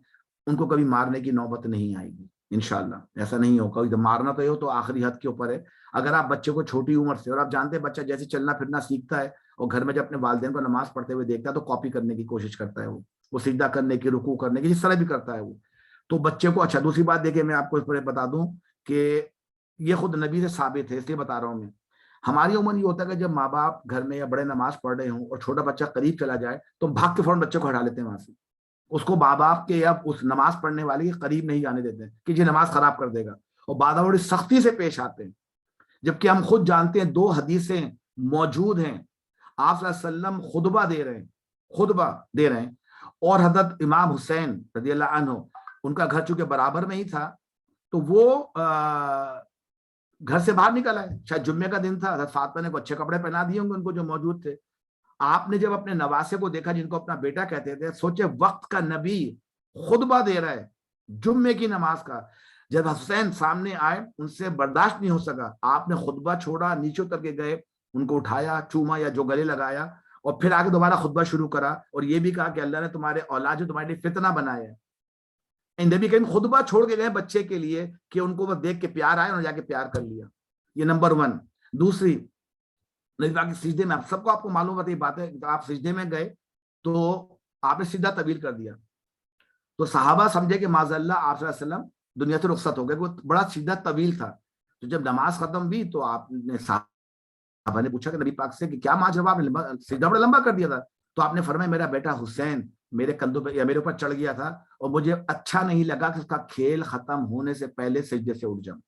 ان کو کبھی مارنے کی نوبت نہیں آئے گی انشاءاللہ. ایسا نہیں ہوگا. جب مارنا تو یہ ہو تو آخری حد کے اوپر ہے. اگر آپ بچے کو چھوٹی عمر سے، اور آپ جانتے ہیں بچہ جیسے چلنا پھرنا سیکھتا ہے اور گھر میں جب اپنے والدین کو نماز پڑھتے ہوئے دیکھتا ہے تو کاپی کرنے کی کوشش کرتا ہے، وہ سجدہ کرنے کی، رکوع کرنے کی، جس طرح بھی کرتا ہے وہ. تو بچے کو، اچھا دوسری بات دیکھیں، میں آپ کو اس پر بتا دوں کہ یہ خود نبی سے ثابت ہے، اس لیے بتا رہا ہوں میں. ہماری عموماً یہ ہوتا ہے کہ جب ماں باپ گھر میں یا بڑے نماز پڑھ رہے ہوں اور چھوٹا بچہ قریب چلا جائے تو بھاگ کے فوراً بچے کو ہٹا لیتے ہیں وہاں سے. اس کو ماں باپ کے یا اس نماز پڑھنے والے کے قریب نہیں جانے دیتے ہیں کہ یہ نماز خراب کر دے گا، اور بعد میں بڑی سختی سے پیش آتے ہیں. جبکہ ہم خود جانتے ہیں 2 حدیثیں موجود ہیں، آپ صلی اللہ علیہ وسلم خطبہ دے رہے ہیں اور حضرت امام حسین رضی اللہ عنہ، ان کا گھر چونکہ برابر میں ہی تھا تو وہ گھر سے باہر نکل آئے. شاید جمعے کا دن تھا، حضرت فاطمہ نے کو اچھے کپڑے پہنا دیے ہوں گے ان کو جو موجود تھے. آپ نے جب اپنے نواسے کو دیکھا جن کو اپنا بیٹا کہتے تھے، سوچے وقت کا نبی خطبہ دے رہا ہے جمعے کی نماز کا. جب حسین سامنے آئے ان سے برداشت نہیں ہو سکا، آپ نے خطبہ چھوڑا، نیچے اتر کے گئے، ان کو اٹھایا، چوما یا جو گلے لگایا اور پھر آگے دوبارہ خطبہ شروع کرا اور یہ بھی کہا کہ اللہ نے تمہارے اولاد جو تمہارے لیے فتنہ بنایا ہے. نبی کریم خطبہ چھوڑ کے گئے بچے کے لیے کہ ان کو وہ دیکھ کے پیار آئے اور جا کے پیار کر لیا. یہ نمبر 1. دوسری, نبی پاک کے سجدے میں آپ سب کو آپ کو معلوم ہوتی بات ہے, آپ سجدے میں گئے تو آپ نے سجدہ طویل کر دیا تو صحابہ سمجھے کہ معاذ اللہ آپ صلی اللہ علیہ وسلم دنیا سے رخصت ہو گئے. وہ بڑا سجدہ طویل تھا. تو جب نماز ختم ہوئی تو آپ نے صحابہ نے پوچھا کہ نبی پاک سے کہ کیا ماجرا, آپ نے سجدہ بڑا لمبا کر دیا تھا. تو آپ نے فرمایا میرا بیٹا حسین میرے کندھوں پہ یا میرے اوپر چڑھ گیا تھا اور مجھے اچھا نہیں لگا کہ اس کا کھیل ختم ہونے سے پہلے سجدے سے اٹھ جاؤں.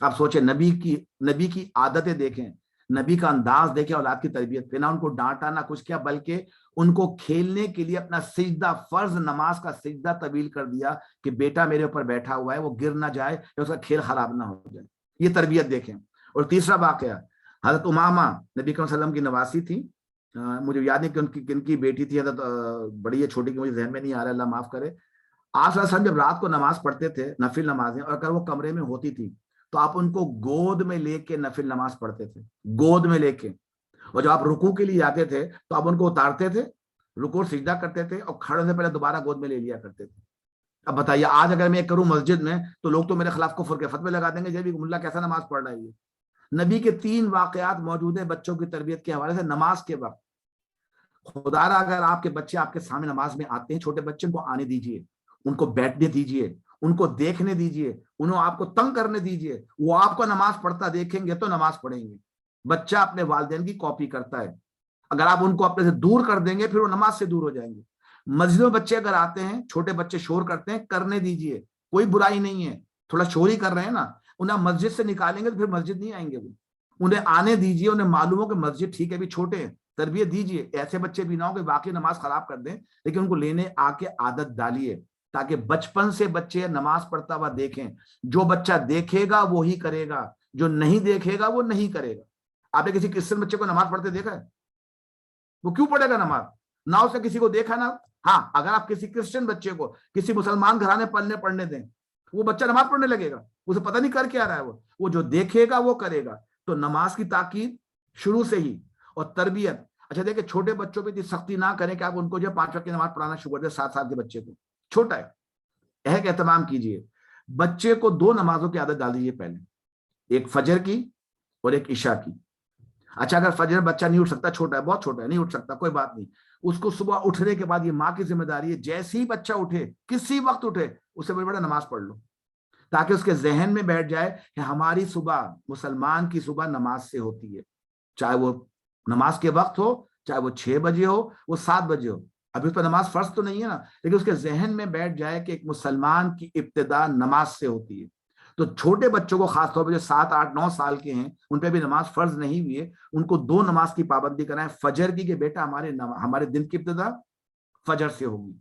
آپ سوچیں نبی کی عادتیں دیکھیں, نبی کا انداز دیکھیں اولاد کی تربیت پہ. نہ ان کو ڈانٹا نہ کچھ کیا, بلکہ ان کو کھیلنے کے لیے اپنا سجدہ, فرض نماز کا سجدہ طویل کر دیا کہ بیٹا میرے اوپر بیٹھا ہوا ہے, وہ گر نہ جائے یا اس کا کھیل خراب نہ ہو جائے. یہ تربیت دیکھیں. اور تیسرا واقعہ, حضرت امامہ نبی کریم صلی اللہ علیہ وسلم کی نواسی تھی, مجھے یاد نہیں کہ کن کی بیٹی تھی, حضرت بڑی ہے چھوٹی کی مجھے ذہن میں نہیں آ رہا, اللہ معاف کرے. آپ صلی اللہ علیہ وسلم جب رات کو نماز پڑھتے تھے, نفل نمازیں, اور اگر وہ کمرے میں ہوتی تھی تو آپ ان کو گود میں لے کے نفل نماز پڑھتے تھے, گود میں لے کے. اور جب آپ رکوع کے لیے آتے تھے تو آپ ان کو اتارتے تھے, رکوع سجدہ کرتے تھے اور کھڑے سے پہلے دوبارہ گود میں لے لیا کرتے تھے. اب بتائیے آج اگر میں کروں مسجد میں تو لوگ تو میرے خلاف کفر کے فتوے لگا دیں گے, یہ بھی ملا کیسا نماز پڑھ رہا ہے یہ. نبی کے 3 واقعات موجود ہیں بچوں کی تربیت کے حوالے سے. نماز کے وقت خدا را اگر آپ کے بچے آپ کے سامنے نماز میں آتے ہیں, چھوٹے بچے, ان کو آنے دیجئے, ان کو بیٹھنے دیجئے, ان کو دیکھنے دیجئے, انہوں آپ کو تنگ کرنے دیجئے. وہ آپ کو نماز پڑھتا دیکھیں گے تو نماز پڑھیں گے. بچہ اپنے والدین کی کاپی کرتا ہے, اگر آپ ان کو اپنے سے دور کر دیں گے پھر وہ نماز سے دور ہو جائیں گے. مسجدوں میں بچے اگر آتے ہیں, چھوٹے بچے شور کرتے ہیں, کرنے دیجئے, کوئی برائی نہیں ہے, تھوڑا شور ہی کر رہے ہیں نا, انہیں مسجد سے نکالیں گے تو پھر مسجد نہیں آئیں گے. وہ انہیں آنے دیجئے, انہیں معلوم ہو کہ مسجد ٹھیک ہے, ابھی چھوٹے ہیں, تربیت دیجئے. ایسے بچے بھی نہ ہو کہ واقعی نماز خراب کر دیں, لیکن ان کو لینے آ کے عادت ڈالیے تاکہ بچپن سے بچے نماز پڑھتا ہوا دیکھیں. جو بچہ دیکھے گا وہی کرے گا, جو نہیں دیکھے گا وہ نہیں کرے گا. آپ نے کسی کرسچن بچے کو نماز پڑھتے دیکھا ہے؟ وہ کیوں پڑھے گا نماز؟ نہ اس نے کسی کو دیکھا نا. ہاں, اگر آپ کسی کرسچن بچے کو کسی مسلمان گھرانے پڑھنے دیں, وہ بچہ نماز پڑھنے لگے گا, اسے پتہ نہیں کر کیا رہا ہے. وہ جو دیکھے گا وہ کرے گا. تو نماز کی تاکید شروع سے ہی, اور تربیت. اچھا دیکھیں, چھوٹے بچوں پہ اتنی سختی نہ کریں کہ آپ ان کو جو 5 وقت کی نماز پڑھانا شروع کر دیں. 7 سال کے بچے کو, چھوٹا ہے, ایک اہتمام کیجئے. بچے کو 2 نمازوں کی عادت ڈال دیجیے پہلے, ایک فجر کی اور ایک عشاء کی. اچھا اگر فجر بچہ نہیں اٹھ سکتا, چھوٹا ہے, بہت چھوٹا ہے, نہیں اٹھ سکتا, کوئی بات نہیں, اس کو صبح اٹھنے کے بعد یہ ماں کی ذمہ داری ہے, جیسے ہی بچہ اٹھے, کسی وقت اٹھے, اسے بڑا نماز پڑھ لو, تاکہ اس کے ذہن میں بیٹھ جائے کہ ہماری صبح, مسلمان کی صبح نماز سے ہوتی ہے. چاہے وہ نماز کے وقت ہو, چاہے وہ 6 بجے ہو, وہ 7 بجے ہو. ابھی اس پہ نماز فرض تو نہیں ہے نا, لیکن اس کے ذہن میں بیٹھ جائے کہ ایک مسلمان کی ابتدا نماز سے ہوتی ہے. تو چھوٹے بچوں کو خاص طور پہ جو 7, 8, 9 سال کے ہیں, ان پہ بھی نماز فرض نہیں ہوئی ہے, ان کو 2 نماز کی پابندی کرائیں. فجر کی کہ بیٹا ہمارے دن کی ابتدا فجر سے ہوگی,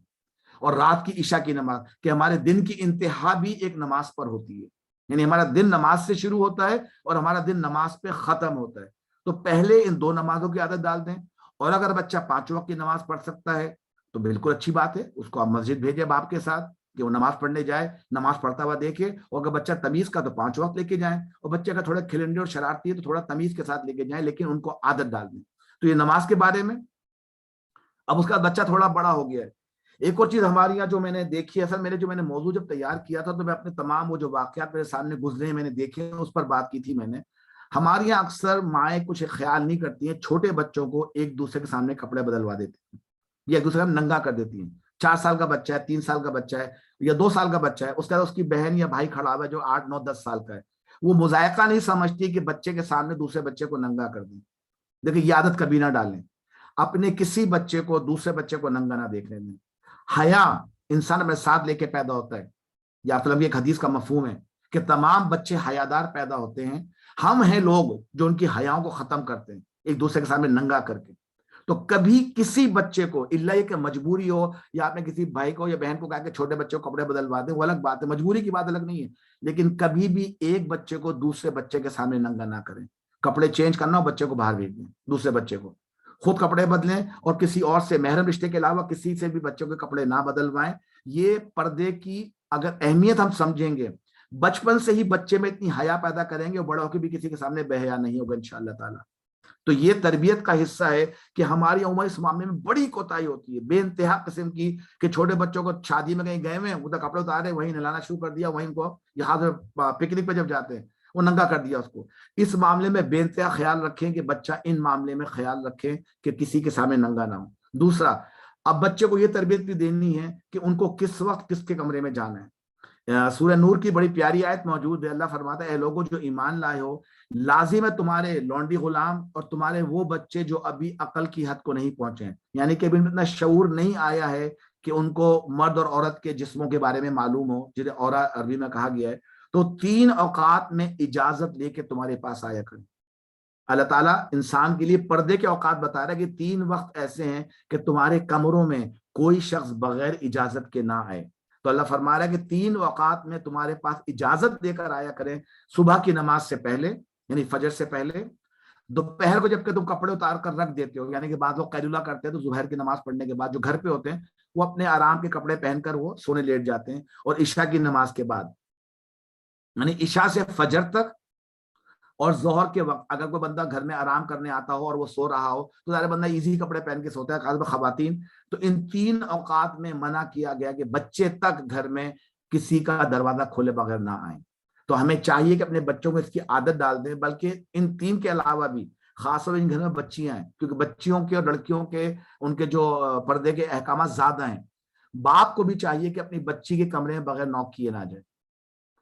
اور رات کی عشاء کی نماز کہ ہمارے دن کی انتہا بھی ایک نماز پر ہوتی ہے. یعنی ہمارا دن نماز سے شروع ہوتا ہے اور ہمارا دن نماز پہ ختم ہوتا ہے. تو پہلے ان 2 نمازوں کی عادت ڈال دیں. اور اگر بچہ 5 وقت کی نماز پڑھ سکتا ہے تو بالکل اچھی بات ہے, اس کو آپ مسجد بھیجیں باپ کے ساتھ کہ وہ نماز پڑھنے جائے, نماز پڑھتا ہوا دیکھے. اور اگر بچہ تمیز کا تو 5 وقت لے کے جائیں, اور بچے کا تھوڑا کھلنڈے اور شرارتی ہے تو تھوڑا تمیز کے ساتھ لے کے جائیں, لیکن ان کو عادت ڈال دیں. تو یہ نماز کے بارے میں. اب اس کا بچہ تھوڑا بڑا ہو گیا ہے. ایک اور چیز ہمارے یہاں جو میں نے دیکھی, اصل میں نے موضوع جب تیار کیا تھا تو میں اپنے تمام وہ جو واقعات میرے سامنے گزرے ہیں میں نے دیکھے, اس پر بات کی تھی میں نے. ہمارے یہاں اکثر مائیں کچھ خیال نہیں کرتی ہیں, چھوٹے بچوں کو ایک دوسرے کے سامنے کپڑے بدلوا دیتی ہیں, یا ایک دوسرے کا ننگا کر دیتی ہیں. 4 سال کا بچہ ہے, 3 سال کا بچہ ہے, یا 2 سال کا بچہ ہے, اس کے بعد اس کی بہن یا بھائی کھڑا ہوا ہے جو 8, 9, 10 سال کا ہے. وہ مذائقہ نہیں سمجھتی کہ بچے کے سامنے دوسرے بچے کو ننگا کر دیں. دیکھیں یہ عادت کبھی نہ ڈالیں, اپنے کسی بچے کو دوسرے بچے کو ننگا نہ دیکھنے دیں. حیا انسان اپنے ساتھ لے کے پیدا ہوتا ہے, یا مطلب یہ ایک حدیث کا مفہوم ہے کہ تمام بچے حیادار پیدا ہوتے ہیں. ہم ہیں لوگ جو ان کی حیاؤں کو ختم کرتے ہیں ایک دوسرے کے سامنے ننگا کر کے. تو کبھی کسی بچے کو الا یہ کہ مجبوری ہو, یا آپ نے کسی بھائی کو یا بہن کو کہا کہ چھوٹے بچے کو کپڑے بدلوا دیں, وہ الگ بات ہے, مجبوری کی بات الگ نہیں ہے, لیکن کبھی بھی ایک بچے کو دوسرے بچے کے سامنے ننگا نہ کریں. کپڑے چینج کرنا ہو بچے کو باہر بھیج دیں, دوسرے بچے کو خود کپڑے بدلیں, اور کسی اور سے محرم رشتے کے علاوہ کسی سے بھی بچوں کے کپڑے نہ بدلوائیں. یہ پردے کی اگر اہمیت ہم سمجھیں گے, بچپن سے ہی بچے میں اتنی حیا پیدا کریں گے, اور بڑا ہو کے بھی کسی کے سامنے بے حیا نہیں ہوگا انشاءاللہ تعالی. تو یہ تربیت کا حصہ ہے کہ ہماری امت اس معاملے میں بڑی کوتاہی ہوتی ہے بے انتہا قسم کی، کہ چھوٹے بچوں کو شادی میں کہیں گئے ہوئے ہیں، ادھر کپڑے اتارے، وہیں نہلانا شروع کر دیا، وہیں کو یہاں سے پکنک پہ جب جاتے ہیں وہ ننگا کر دیا اس کو۔ اس معاملے میں بے انتہا خیال رکھیں کہ بچہ ان معاملے میں خیال رکھے کہ کسی کے سامنے ننگا نہ ہو۔ دوسرا، اب بچے کو یہ تربیت بھی دینی ہے کہ ان کو کس وقت کس کے کمرے میں جانا ہے۔ سورہ نور کی بڑی پیاری آیت موجود ہے، اللہ فرماتا ہے اے لوگوں جو ایمان لائے ہو، لازم ہے تمہارے لونڈی غلام اور تمہارے وہ بچے جو ابھی عقل کی حد کو نہیں پہنچے ہیں، یعنی کہ ابھی اتنا شعور نہیں آیا ہے کہ ان کو مرد اور عورت کے جسموں کے بارے میں معلوم ہو، جنہیں اورا عربی میں کہا گیا ہے، تو 3 اوقات میں اجازت لے کے تمہارے پاس آیا کریں۔ اللہ تعالیٰ انسان کے لیے پردے کے اوقات بتا رہا ہے کہ 3 وقت ایسے ہیں کہ تمہارے کمروں میں کوئی شخص بغیر اجازت کے نہ آئے۔ تو اللہ فرما رہا ہے کہ 3 اوقات میں تمہارے پاس اجازت دے کر آیا کریں، صبح کی نماز سے پہلے یعنی فجر سے پہلے، دوپہر کو جب کہ تم کپڑے اتار کر رکھ دیتے ہو، یعنی کہ بعض لوگ قیلولہ کرتے ہیں تو ظہر کی نماز پڑھنے کے بعد جو گھر پہ ہوتے ہیں وہ اپنے آرام کے کپڑے پہن کر وہ سونے لیٹ جاتے ہیں، اور عشاء کی نماز کے بعد یعنی عشاء سے فجر تک اور ظہر کے وقت اگر کوئی بندہ گھر میں آرام کرنے آتا ہو اور وہ سو رہا ہو تو ظاہر بندہ ایزی کپڑے پہن کے سوتا ہے، خاص طور خواتین۔ تو ان 3 اوقات میں منع کیا گیا کہ بچے تک گھر میں کسی کا دروازہ کھولے بغیر نہ آئیں۔ تو ہمیں چاہیے کہ اپنے بچوں کو اس کی عادت ڈال دیں، بلکہ ان 3 کے علاوہ بھی خاص طور ان گھر میں بچیاں ہیں، کیونکہ بچیوں کے اور لڑکیوں کے ان کے جو پردے کے احکامات زیادہ ہیں، باپ کو بھی چاہیے کہ اپنی بچی کے کمرے میں بغیر نوک کیے نہ جائے،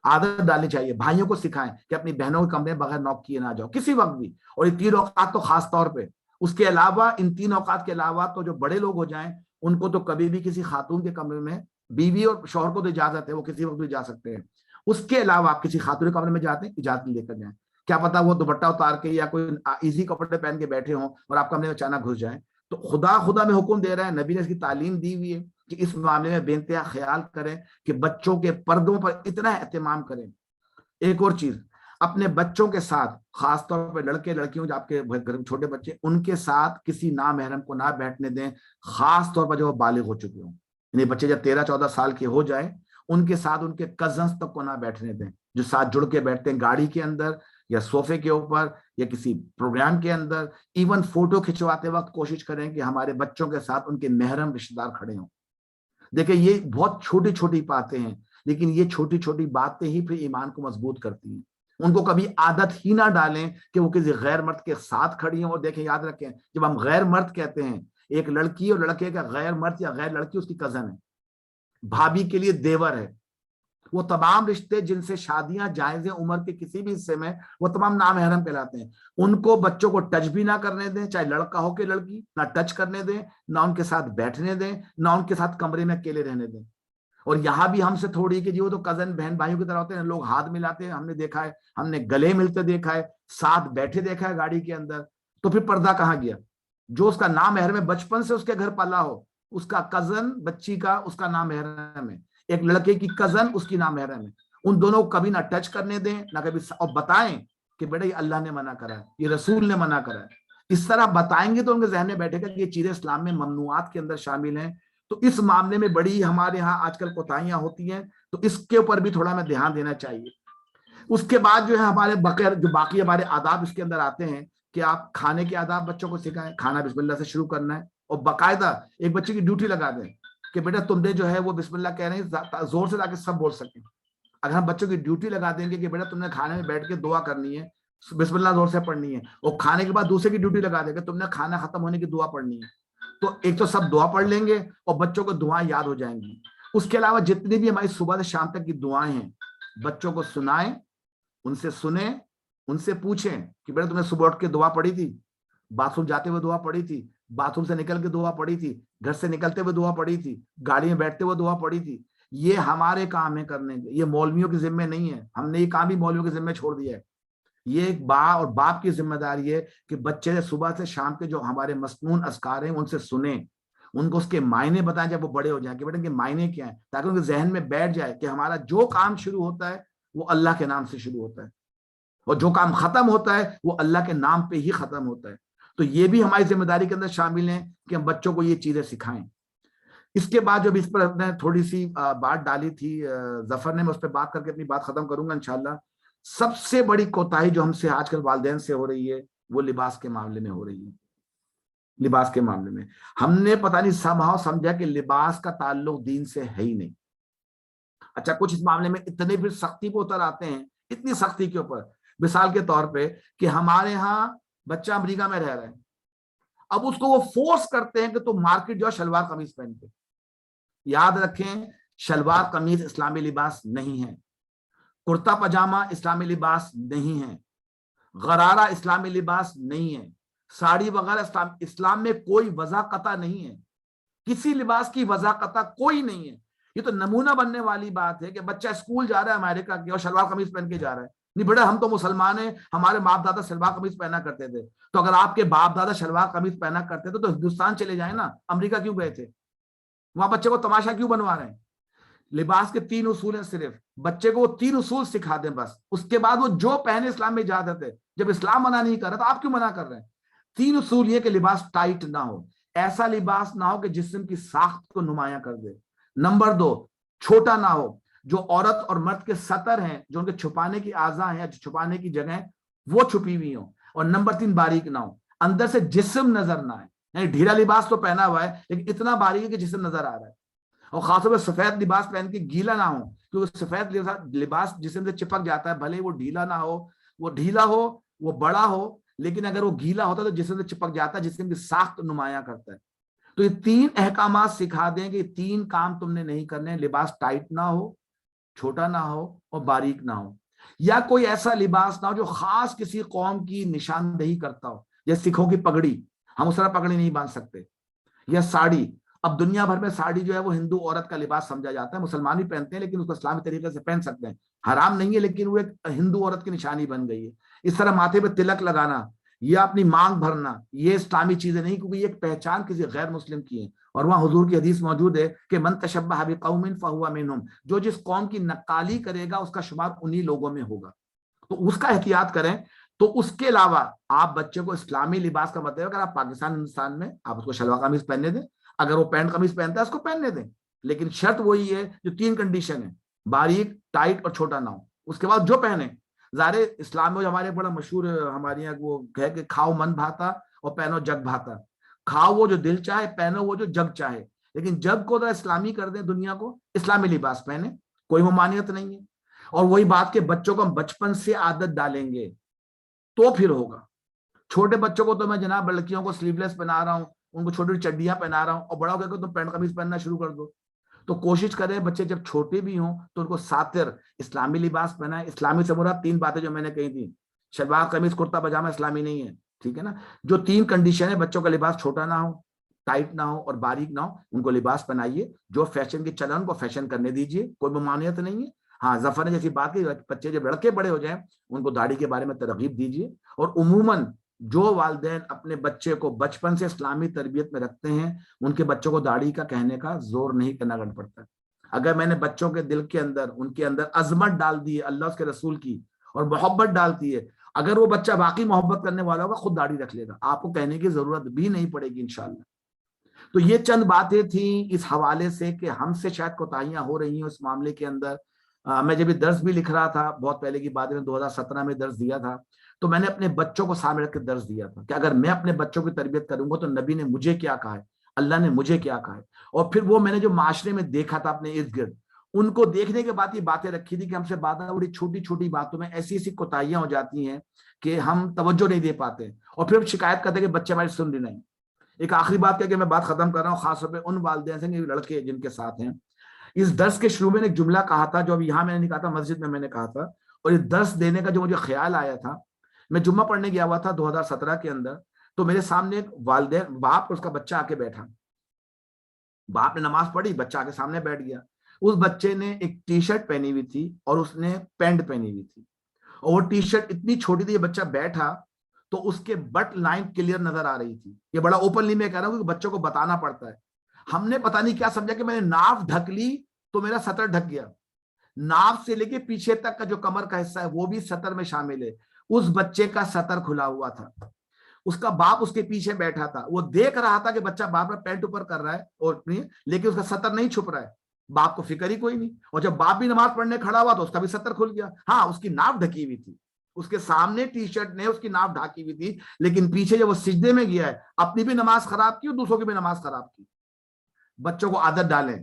عادت ڈالنی چاہیے۔ بھائیوں کو سکھائیں کہ اپنی بہنوں کے کمرے میں بغیر نوک کیے نہ جاؤ کسی وقت بھی، اور یہ 3 اوقات تو خاص طور پہ۔ اس کے علاوہ ان 3 اوقات کے علاوہ تو جو بڑے لوگ ہو جائیں ان کو تو کبھی بھی کسی خاتون کے کمرے میں، بیوی اور شوہر کو تو اجازت ہے، وہ کسی وقت بھی جا سکتے ہیں، اس کے علاوہ آپ کسی خاتون کے کمرے میں جاتے ہیں اجازت لے کر جائیں، کیا پتا وہ دوپٹہ اتار کے یا کوئی ایزی کپڑے پہن کے بیٹھے ہوں اور آپ کمرے میں اچانک گھس جائیں۔ تو خدا میں حکم دے رہا ہے، نبی نے اس کی تعلیم دی ہوئی ہے کہ اس معاملے میں بے انتہا خیال کریں کہ بچوں کے پردوں پر اتنا اہتمام کریں۔ ایک اور چیز، اپنے بچوں کے ساتھ خاص طور پہ لڑکے لڑکیوں جو آپ کے گھر میں چھوٹے بچے، ان کے ساتھ کسی نامحرم کو نہ بیٹھنے دیں، خاص طور پر جو وہ بالغ ہو چکے ہوں، یعنی بچے جب 13-14 سال کے ہو جائیں ان کے ساتھ ان کے کزنز تک کو نہ بیٹھنے دیں، جو ساتھ جڑ کے بیٹھتے ہیں گاڑی کے اندر یا صوفے کے اوپر یا کسی پروگرام کے اندر۔ ایون فوٹو کھنچواتے وقت کوشش کریں کہ ہمارے بچوں کے ساتھ ان کے محرم رشتہ دار کھڑے ہوں۔ دیکھیں یہ بہت چھوٹی چھوٹی باتیں ہیں، لیکن یہ چھوٹی چھوٹی باتیں ہی پھر ایمان کو مضبوط کرتی ہیں۔ ان کو کبھی عادت ہی نہ ڈالیں کہ وہ کسی غیر مرد کے ساتھ کھڑی ہوں۔ اور دیکھیں یاد رکھیں، جب ہم غیر مرد کہتے ہیں، ایک لڑکی اور لڑکے کا غیر مرد یا غیر لڑکی اس کی کزن ہے، بھابھی کے لیے دیور ہے، وہ تمام رشتے جن سے شادیاں جائز ہیں عمر کے کسی بھی حصے میں، وہ تمام نامحرم کہلاتے ہیں۔ ان کو بچوں کو ٹچ بھی نہ کرنے دیں، چاہے لڑکا ہو کہ لڑکی، نہ ٹچ کرنے دیں، نہ ان کے ساتھ بیٹھنے دیں، نہ ان کے ساتھ کمرے میں اکیلے رہنے دیں۔ اور یہاں بھی ہم سے تھوڑی کہ جی وہ تو کزن بہن بھائیوں کی طرح ہوتے ہیں، لوگ ہاتھ ملاتے ہیں، ہم نے دیکھا ہے، ہم نے گلے ملتے دیکھا ہے، ساتھ بیٹھے دیکھا ہے گاڑی کے اندر۔ تو پھر پردہ کہاں گیا؟ جو اس کا نام محرم ہے، بچپن سے اس کے گھر پلا ہو، اس کا کزن بچی کا اس کا نام محرم ہے، ایک لڑکے کی کزن اس کی نام محرم ہے، ان دونوں کو کبھی نہ ٹچ کرنے دیں، نہ کبھی، اور بتائیں کہ بیٹا یہ اللہ نے منع کرا ہے، یہ رسول نے منع کرا ہے۔ اس طرح بتائیں گے تو ان کے ذہن میں بیٹھے گا کہ یہ چیزیں اسلام میں ممنوعات کے اندر شامل ہیں۔ تو اس معاملے میں بڑی ہمارے ہاں آج کل کوتاہیاں ہوتی ہیں، تو اس کے اوپر بھی تھوڑا ہمیں دھیان دینا چاہیے۔ اس کے بعد جو ہے ہمارے باقی ہمارے آداب اس کے اندر آتے ہیں کہ آپ کھانے کے آداب بچوں کو سکھائیں، کھانا بسم اللہ سے شروع کرنا ہے، اور باقاعدہ ایک بچے کی ڈیوٹی لگا دیں کہ بیٹا تم نے جو ہے وہ بسم اللہ کہہ رہے ہیں زور سے تاکہ سب بول سکیں۔ اگر ہم بچوں کی ڈیوٹی لگا دیں گے کہ بیٹا تم نے کھانے میں بیٹھ کے دعا کرنی ہے، بسم اللہ زور سے پڑھنی ہے، اور کھانے کے بعد دوسرے کی ڈیوٹی لگا دیں کہ تم نے کھانا ختم ہونے کی دعا پڑھنی ہے، تو ایک تو سب دعا پڑھ لیں گے اور بچوں کو دعائیں یاد ہو جائیں گی۔ اس کے علاوہ جتنی بھی ہماری صبح سے شام تک کی دعائیں ہیں بچوں کو سنائیں، ان سے سنیں، ان سے پوچھیں کہ بیٹا تم نے صبح اٹھ کے دعا پڑھی تھی، باتھ روم جاتے ہوئے دعا پڑھی تھی، باتھ روم سے نکل کے دعا پڑھی تھی، گھر سے نکلتے ہوئے دعا پڑھی تھی، گاڑی میں بیٹھتے ہوئے دعا پڑھی تھی۔ یہ ہمارے کام ہے کرنے کے، یہ مولویوں کے ذمہ نہیں ہے، ہم نے یہ کام بھی مولویوں کے ذمہ چھوڑ دیا ہے۔ یہ ایک باپ اور باپ کی ذمہ داری ہے کہ بچے سے صبح سے شام کے جو ہمارے مسنون اذکار ہیں ان سے سنیں، ان کو اس کے معنی بتائیں جب وہ بڑے ہو جائیں کہ بیٹا ان کے معنی کیا ہیں، تاکہ ان کے ذہن میں بیٹھ جائے کہ ہمارا جو کام شروع ہوتا ہے وہ اللہ کے نام سے شروع ہوتا ہے، اور جو کام ختم ہوتا ہے وہ اللہ کے نام پہ ہی ختم ہوتا ہے۔ تو یہ بھی ہماری ذمہ داری کے اندر شامل ہے کہ ہم بچوں کو یہ چیزیں سکھائیں۔ اس کے بعد جب اس پر نے تھوڑی سی بات ڈالی تھی ظفر نے، میں اس پہ بات کر کے اپنی بات ختم کروں گا انشاءاللہ۔ سب سے بڑی کوتاہی جو ہم سے آج کل والدین سے ہو رہی ہے وہ لباس کے معاملے میں ہو رہی ہے. لباس کے معاملے میں ہم نے پتہ نہیں somehow سمجھا کہ لباس کا تعلق دین سے ہے ہی نہیں. اچھا کچھ اس معاملے میں اتنے بھی سختی پہ اتر آتے ہیں, اتنی سختی کے اوپر, مثال کے طور پہ کہ ہمارے ہاں بچہ امریکہ میں رہ رہا ہے, اب اس کو وہ فورس کرتے ہیں کہ تم مارکیٹ جو شلوار قمیض پہن کے. یاد رکھیں شلوار قمیض اسلامی لباس نہیں ہے, کرتا پاجامہ اسلامی لباس نہیں ہے, غرارہ اسلامی لباس نہیں ہے, ساڑی وغیرہ اسلام میں کوئی وضاقتہ نہیں ہے, کسی لباس کی وضاقتہ کوئی نہیں ہے. یہ تو نمونہ بننے والی بات ہے کہ بچہ اسکول جا رہا ہے امریکہ کے اور شلوار قمیض پہن کے جا رہا ہے. نہیں بیٹا ہم تو مسلمان ہیں, ہمارے باپ دادا شلوار قمیض پہنا کرتے تھے. تو اگر آپ کے باپ دادا شلوار قمیض پہنا کرتے تھے تو ہندوستان چلے جائیں نا, امریکہ کیوں گئے تھے؟ وہاں بچے کو تماشا کیوں بنوا رہے ہیں؟ لباس کے 3 اصول ہیں, صرف بچے کو وہ 3 اصول سکھا دیں بس, اس کے بعد وہ جو پہنے اسلام میں اجازت ہے. جب اسلام منع نہیں کر رہا تو آپ کیوں منع کر رہے ہیں؟ 3 اصول یہ کہ لباس ٹائٹ نہ ہو, ایسا لباس نہ ہو کہ جسم کی ساخت کو نمایاں کر دے. نمبر 2, چھوٹا نہ ہو, جو عورت اور مرد کے سطر ہیں, جو ان کے چھپانے کی اعضاء ہیں, چھپانے کی جگہیں وہ چھپی ہوئی ہوں. اور نمبر 3, باریک نہ ہو, اندر سے جسم نظر نہ آئے. یعنی ڈھیلا لباس تو پہنا ہوا ہے لیکن اتنا باریک ہے کہ جسم نظر آ رہا ہے. اور خاص طور پہ سفید لباس پہن کے گیلا نہ ہو, کیونکہ سفید لباس جسم سے چپک جاتا ہے, بھلے وہ ڈھیلا نہ ہو, وہ ڈھیلا ہو, وہ بڑا ہو, لیکن اگر وہ گیلا ہوتا ہے تو جسم سے چپک جاتا ہے, جسم کی ساخت نمایاں کرتا ہے. تو یہ 3 احکامات سکھا دیں کہ 3 کام تم نے نہیں کرنے. لباس ٹائٹ نہ ہو, چھوٹا نہ ہو اور باریک نہ ہو, یا کوئی ایسا لباس نہ ہو جو خاص کسی قوم کی نشاندہی کرتا ہو. جیسے سکھوں کی پگڑی, ہم اس طرح پگڑی نہیں باندھ سکتے, یا ساڑی. اب دنیا بھر میں ساڑی جو ہے وہ ہندو عورت کا لباس سمجھا جاتا ہے, مسلمان بھی پہنتے ہیں لیکن اس کو اسلامی طریقے سے پہن سکتے ہیں, حرام نہیں ہے, لیکن وہ ایک ہندو عورت کی نشانی بن گئی ہے. اس طرح ماتھے پہ تلک لگانا یا اپنی مانگ بھرنا, یہ اسلامی چیزیں نہیں, کیونکہ یہ ایک پہچان کسی غیر مسلم کی ہے. اور وہاں حضور کی حدیث موجود ہے کہ من تشبہ بقوم فہو منہم, جو جس قوم کی نقالی کرے گا اس کا شمار انہی لوگوں میں ہوگا. تو اس کا احتیاط کریں. تو اس کے علاوہ آپ بچے کو اسلامی لباس کا مطلب اگر آپ پاکستان ہندوستان میں آپ اس کو شلوار قمیض پہننے دیں, اگر وہ پینٹ قمیض پہنتا ہے اس کو پہننے دیں, لیکن شرط وہی ہے جو 3 کنڈیشن ہے, باریک, ٹائٹ اور چھوٹا نہ ہو. اس کے بعد جو پہنے, ظاہر اسلام میں ہمارے بڑا مشہور ہمارے یہاں وہ ہے کہ کھاؤ من بھاتا اور پہنو جگ بھاتا. کھاؤ وہ جو دل چاہے, پہنو وہ جو جگ چاہے, لیکن جگ کو ذرا اسلامی کر دیں, دنیا کو اسلامی لباس پہنے, کوئی ممانعت نہیں ہے. اور وہی بات کہ بچوں کو ہم بچپن سے عادت ڈالیں گے تو پھر ہوگا. چھوٹے بچوں کو تو میں جناب لڑکیوں کو سلیو لیس پہنا رہا ہوں, ان کو چھوٹی چڈیاں پہنا رہا ہوں, اور بڑا ہو کے تم پینٹ قمیض پہننا شروع کر دو. تو کوشش کریں بچے جب چھوٹے بھی ہوں تو ان کو ساتر اسلامی لباس پہنائیں. اسلامی سے مراد 3 باتیں جو میں نے کہی تھی, شلوار قمیض کرتا پاجامہ اسلامی نہیں ہے, ٹھیک ہے نا. جو 3 کنڈیشن ہے, بچوں کا لباس چھوٹا نہ ہو, ٹائٹ نہ ہو اور باریک نہ ہو, ان کو لباس پہنائیے. جو فیشن کی چلن ان کو فیشن کرنے دیجیے, کوئی ممانعت نہیں ہے. ہاں ظفر نے جیسی بات کی, بچے جب لڑکے بڑے ہو جائیں ان کو داڑھی کے بارے میں ترغیب دیجیے. اور عموماً جو والدین اپنے بچے کو بچپن سے اسلامی تربیت میں رکھتے ہیں ان کے بچوں کو داڑھی کا کہنے کا زور نہیں کرنا پڑتا. اگر میں نے بچوں کے دل کے اندر, ان کے اندر عظمت ڈال دی ہے اللہ اس کے رسول کی اور محبت ڈالتی ہے, اگر وہ بچہ واقعی محبت کرنے والا ہوگا خود داڑھی رکھ لے گا, آپ کو کہنے کی ضرورت بھی نہیں پڑے گی انشاءاللہ. تو یہ چند باتیں تھیں اس حوالے سے کہ ہم سے شاید کوتاہیاں ہو رہی ہیں اس معاملے کے اندر. میں جب یہ درس بھی لکھ رہا تھا بہت پہلے کی بات میں, 2017 میں درس دیا تھا, تو میں نے اپنے بچوں کو سامنے رکھ کے درس دیا تھا کہ اگر میں اپنے بچوں کی تربیت کروں گا تو نبی نے مجھے کیا کہا ہے, اللہ نے مجھے کیا کہا ہے. اور پھر وہ میں نے جو معاشرے میں دیکھا تھا اپنے ارد گرد, ان کو دیکھنے کے بعد یہ باتیں رکھی تھی کہ ہم سے بڑی چھوٹی چھوٹی باتوں میں ایسی ایسی کوتاہیاں ہو جاتی ہیں کہ ہم توجہ نہیں دے پاتے, اور پھر ہم شکایت کرتے ہیں کہ بچے ہماری سن رہے نہیں. ایک آخری بات کہہ کے میں بات ختم کر رہا ہوں, خاص طور پہ ان والدین سے لڑکے جن کے ساتھ ہیں. اس درس کے شروع میں نے ایک جملہ کہا تھا جو اب یہاں میں نے نہیں کہا تھا, مسجد میں نے کہا تھا, اور یہ درس دینے کا جو مجھے خیال آیا تھا, میں جمعہ پڑھنے گیا ہوا تھا 2017 کے اندر, تو میرے سامنے ایک والدین باپ اور اس کا بچہ آ کے بیٹھا. باپ نے نماز پڑھی, بچہ آ کے سامنے بیٹھ گیا. اس بچے نے ایک ٹی شرٹ پہنی ہوئی تھی اور اس نے پینٹ پہنی ہوئی تھی, اور وہ ٹی شرٹ اتنی چھوٹی تھی, یہ بچہ بیٹھا تو اس کے بٹ لائن کلیئر نظر آ رہی تھی. یہ بڑا اوپنلی میں کہہ رہا ہوں کہ بچوں کو بتانا پڑتا ہے. ہم نے پتہ نہیں کیا سمجھا کہ میں نے ناف ڈھک لی تو میرا سطر ڈھک گیا. ناف سے لے کے پیچھے تک کا جو کمر کا حصہ ہے وہ بھی سطر میں شامل ہے. اس بچے کا سطر کھلا ہوا تھا, اس کا باپ اس کے پیچھے بیٹھا تھا, وہ دیکھ رہا تھا کہ بچہ بار بار پینٹ اوپر کر رہا ہے اور لیکن اس کا سطر نہیں چھپ رہا ہے. باپ کو فکر ہی کوئی نہیں, اور جب باپ بھی نماز پڑھنے کھڑا ہوا تو اس کا بھی سطر کھل گیا. ہاں اس کی ناف ڈھکی ہوئی تھی, اس کے سامنے ٹی شرٹ نے اس کی ناف ڈھاکی ہوئی تھی، لیکن پیچھے جب وہ سجدے میں گیا ہے اپنی بھی نماز خراب کی اور دوسروں کی بھی نماز خراب کی۔ بچوں کو عادت ڈالیں،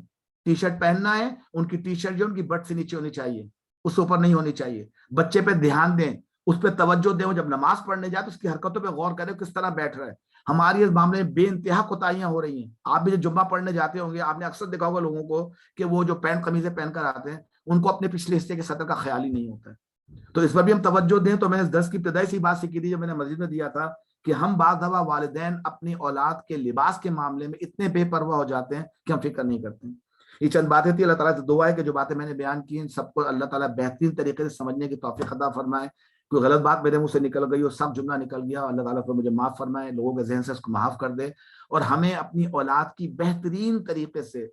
ٹی شرٹ پہننا ہے، ان کی ٹی شرٹ جو ان کی بٹ سے نیچے ہونی چاہیے، اس سے اوپر نہیں ہونی چاہیے۔ بچے پہ دھیان دیں، اس پہ توجہ دیں، وہ جب نماز پڑھنے جائے تو اس کی حرکتوں پہ غور کریں کس طرح بیٹھ رہا ہے۔ ہماری اس معاملے میں بے انتہا کوتاہیاں ہو رہی ہیں۔ آپ بھی جو جمعہ پڑھنے جاتے ہوں گے آپ نے اکثر دیکھا ہوگا لوگوں کو کہ وہ جو پینٹ قمیضیں پہن کر آتے ہیں ان کو اپنے پچھلے حصے کے سطر کا خیال ہی نہیں ہوتا ہے۔ تو اس پر بھی ہم توجہ دیں۔ تو میں نے اس درس کی ابتدائی سی بات سیکھی تھی جب میں نے مسجد میں دیا تھا کہ ہم بعض دفعہ والدین اپنی اولاد کے لباس کے معاملے میں اتنے بے پرواہ ہو جاتے ہیں کہ ہم فکر نہیں کرتے ہیں۔ یہ چند باتیں تھی، اللہ تعالیٰ سے دعا ہے کہ جو باتیں میں نے بیان کی ان سب کو اللہ تعالیٰ بہترین طریقے سے سمجھنے کی توفیق عطا فرمائے۔ کوئی غلط بات میرے منہ سے نکل گئی اور سب جملہ نکل گیا، اللہ تعالیٰ کو مجھے معاف فرمائے، لوگوں کے ذہن سے اس کو معاف کر دے، اور ہمیں اپنی اولاد کی بہترین طریقے سے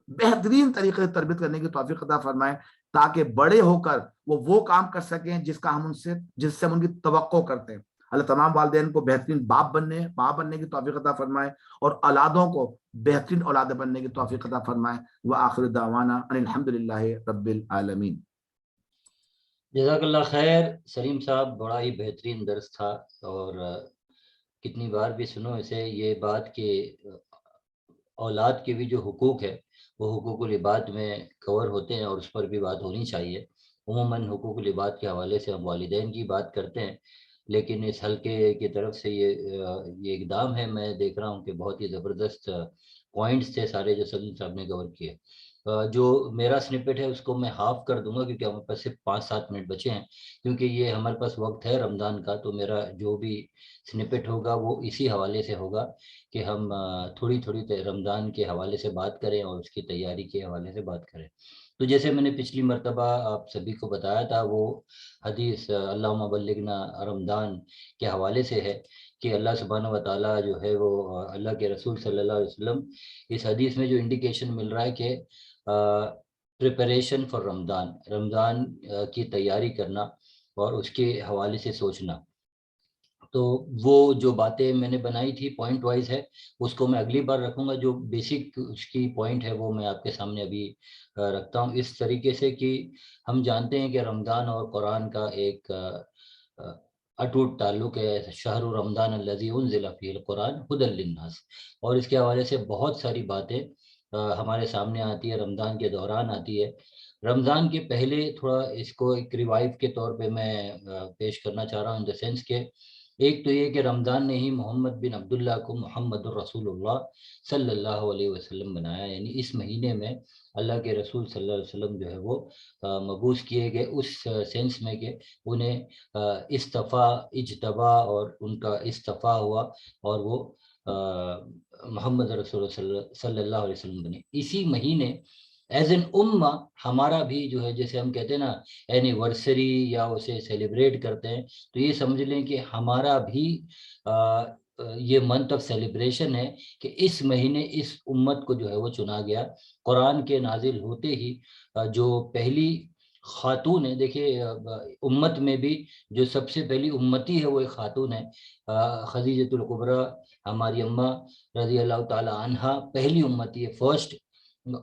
تربیت کرنے کی توفیق عطا فرمائے، تاکہ بڑے ہو کر وہ کام کر سکیں جس سے ہم ان کی توقع کرتے ہیں۔ اللہ تمام والدین کو بہترین باپ بننے کی توفیق عطا فرمائے، اور اولادوں کو بہترین اولاد بننے کی توفیق عطا فرمائے۔ وآخر دعوانا ان الحمدللہ رب العالمین۔ جزاک اللہ خیر سلیم صاحب، بڑا ہی بہترین درس تھا، اور کتنی بار بھی سنو اسے، یہ بات کہ اولاد کے بھی جو حقوق ہے وہ حقوق العباد میں کور ہوتے ہیں، اور اس پر بھی بات ہونی چاہیے۔ عموماً حقوق العباد کے حوالے سے ہم والدین کی بات کرتے ہیں، لیکن اس حلقے کی طرف سے یہ اقدام ہے، میں دیکھ رہا ہوں کہ بہت ہی زبردست پوائنٹس تھے سارے جو سلیم صاحب نے کور کیے۔ جو میرا سنپٹ ہے اس کو میں ہاف کر دوں گا، کیونکہ ہمارے پاس صرف 5-7 منٹ بچے ہیں، کیونکہ یہ ہمارے پاس وقت ہے رمضان کا، تو میرا جو بھی سنپٹ ہوگا وہ اسی حوالے سے ہوگا کہ ہم تھوڑی رمضان کے حوالے سے بات کریں اور اس کی تیاری کے حوالے سے بات کریں۔ تو جیسے میں نے پچھلی مرتبہ آپ سبھی کو بتایا تھا، وہ حدیث اللہم بلغنا رمضان کے حوالے سے ہے کہ اللہ سبحانہ و تعالیٰ جو ہے وہ اللہ کے رسول صلی اللہ علیہ وسلم، اس حدیث میں جو انڈیکیشن مل رہا ہے کہ پریپریشن فار رمضان کی تیاری کرنا اور اس کے حوالے سے سوچنا۔ تو وہ جو باتیں میں نے بنائی تھی پوائنٹ وائز ہے، اس کو میں اگلی بار رکھوں گا۔ جو بیسک اس کی پوائنٹ ہے وہ میں آپ کے سامنے ابھی رکھتا ہوں، اس طریقے سے کہ ہم جانتے ہیں کہ رمضان اور قرآن کا ایک اٹوٹ تعلق ہے۔ شہر رمضان الذی انزل فیہ القرآن ھدی للناس، اور اس کے حوالے سے بہت ساری باتیں ہمارے سامنے آتی ہے، رمضان کے دوران آتی ہے۔ رمضان کے پہلے تھوڑا اس کو ایک ریوائو کے طور پہ میں پیش کرنا چاہ رہا ہوں، ان دا سینس کہ ایک تو یہ کہ رمضان نے ہی محمد بن عبداللہ کو محمد الرسول اللہ صلی اللہ علیہ وسلم بنایا، یعنی اس مہینے میں اللہ کے رسول صلی اللہ علیہ وسلم جو ہے وہ مبعوث کیے گئے، اس سینس میں کہ انہیں اجتبا اور ان کا استفا ہوا، اور وہ محمد رسول صلی اللہ علیہ وسلم بنے۔ اسی مہینے ایز این امہ ہمارا بھی جو ہے، جیسے ہم کہتے ہیں نا اینیورسری یا اسے سیلیبریٹ کرتے ہیں، تو یہ سمجھ لیں کہ ہمارا بھی یہ منتھ آف سیلیبریشن ہے کہ اس مہینے اس امت کو جو ہے وہ چنا گیا۔ قرآن کے نازل ہوتے ہی جو پہلی خاتون ہے، دیکھیے امت میں بھی جو سب سے پہلی امتی ہے وہ ایک خاتون ہے، خدیجۃ الکبریٰ ہماری اماں رضی اللہ تعالی عنہا پہلی امتی ہے، فرسٹ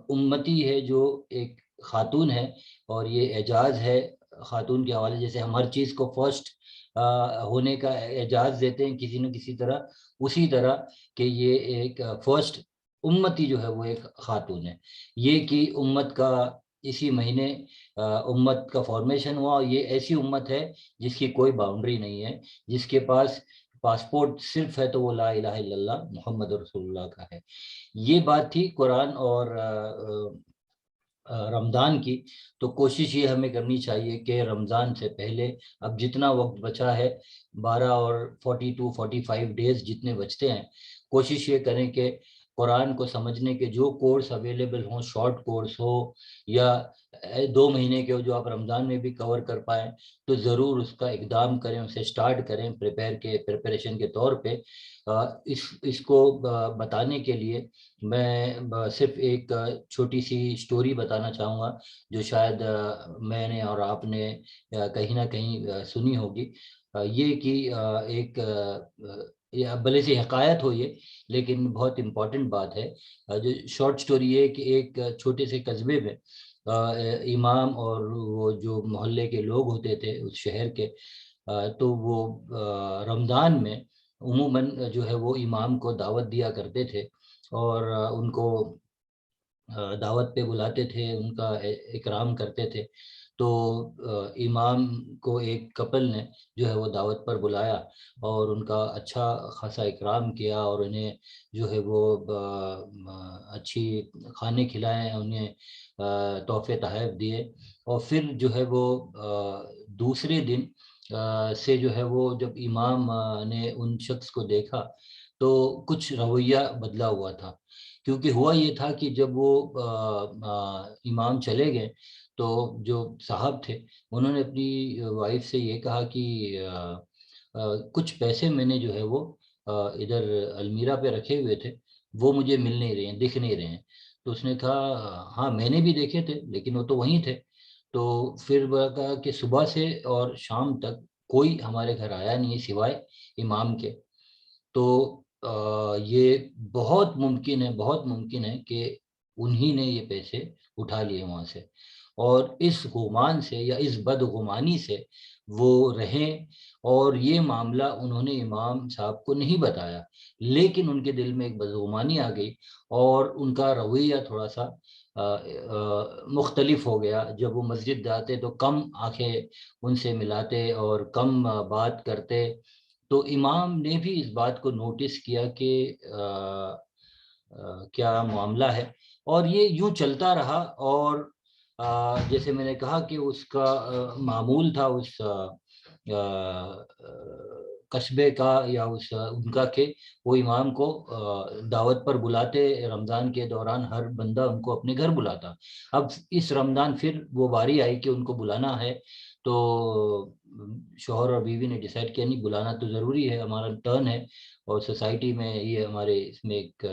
امتی ہے جو ایک خاتون ہے، اور یہ اعجاز ہے خاتون کے حوالے، جیسے ہم ہر چیز کو فرسٹ ہونے کا اعجاز دیتے ہیں کسی نہ کسی طرح، اسی طرح کہ یہ ایک فرسٹ امتی جو ہے وہ ایک خاتون ہے۔ یہ کہ امت کا اسی مہینے امت کا فارمیشن ہوا، اور یہ ایسی امت ہے جس کی کوئی باؤنڈری نہیں ہے، جس کے پاس پاسپورٹ صرف ہے تو وہ لا الہ الا اللہ محمد رسول اللہ کا ہے۔ یہ بات تھی قرآن اور رمضان کی۔ تو کوشش یہ ہمیں کرنی چاہیے کہ رمضان سے پہلے اب جتنا وقت بچا ہے، 12 اور 42-45 ڈیز جتنے بچتے ہیں، کوشش یہ کریں کہ قرآن کو سمجھنے کے جو کورس اویلیبل ہوں، شارٹ کورس ہو یا 2 مہینے کے ہو جو آپ رمضان میں بھی کور کر پائیں، تو ضرور اس کا اقدام کریں، اسے سٹارٹ کریں پریپریشن کے طور پہ۔ اس کو بتانے کے لیے میں صرف ایک چھوٹی سی سٹوری بتانا چاہوں گا، جو شاید میں نے اور آپ نے کہیں نہ کہیں سنی ہوگی۔ یہ کہ ایک بھلے سے حکایت ہو یہ، لیکن بہت امپورٹنٹ بات ہے۔ جو شارٹ سٹوری ہے کہ ایک چھوٹے سے قصبے میں امام اور وہ جو محلے کے لوگ ہوتے تھے اس شہر کے، تو وہ رمضان میں عموماً جو ہے وہ امام کو دعوت دیا کرتے تھے اور ان کو دعوت پہ بلاتے تھے، ان کا اکرام کرتے تھے. تو امام کو ایک کپل نے جو ہے وہ دعوت پر بلایا اور ان کا اچھا خاصا اکرام کیا اور انہیں جو ہے وہ اچھی کھانے کھلائے، انہیں تحفے تحائف دیے. اور پھر جو ہے وہ دوسرے دن سے جو ہے وہ جب امام نے ان شخص کو دیکھا تو کچھ رویہ بدلا ہوا تھا، کیونکہ ہوا یہ تھا کہ جب وہ امام چلے گئے تو جو صاحب تھے انہوں نے اپنی وائف سے یہ کہا کہ کچھ پیسے میں نے جو ہے وہ ادھر المیرا پہ رکھے ہوئے تھے، وہ مجھے مل نہیں رہے ہیں، دکھ نہیں رہے ہیں. تو اس نے کہا ہاں میں نے بھی دیکھے تھے لیکن وہ تو وہیں تھے. تو پھر وہ کہا کہ صبح سے اور شام تک کوئی ہمارے گھر آیا نہیں سوائے امام کے. تو یہ بہت ممکن ہے کہ انہی نے یہ پیسے اٹھا لیے وہاں سے، اور اس گمان سے یا اس بدگمانی سے وہ رہیں. اور یہ معاملہ انہوں نے امام صاحب کو نہیں بتایا، لیکن ان کے دل میں ایک بدگمانی آ گئی اور ان کا رویہ تھوڑا سا مختلف ہو گیا. جب وہ مسجد جاتے تو کم آنکھیں ان سے ملاتے اور کم بات کرتے. تو امام نے بھی اس بات کو نوٹس کیا کہ کیا معاملہ ہے، اور یہ یوں چلتا رہا. اور جیسے میں نے کہا کہ اس کا معمول تھا اس قصبے کا یا ان کا کہ وہ امام کو دعوت پر بلاتے. رمضان کے دوران ہر بندہ ان کو اپنے گھر بلاتا. اب اس رمضان پھر وہ باری آئی کہ ان کو بلانا ہے، تو شوہر اور بیوی نے ڈیسائیڈ کیا نہیں بلانا تو ضروری ہے، ہمارا ٹرن ہے اور سوسائٹی میں یہ ہمارے اس میں ایک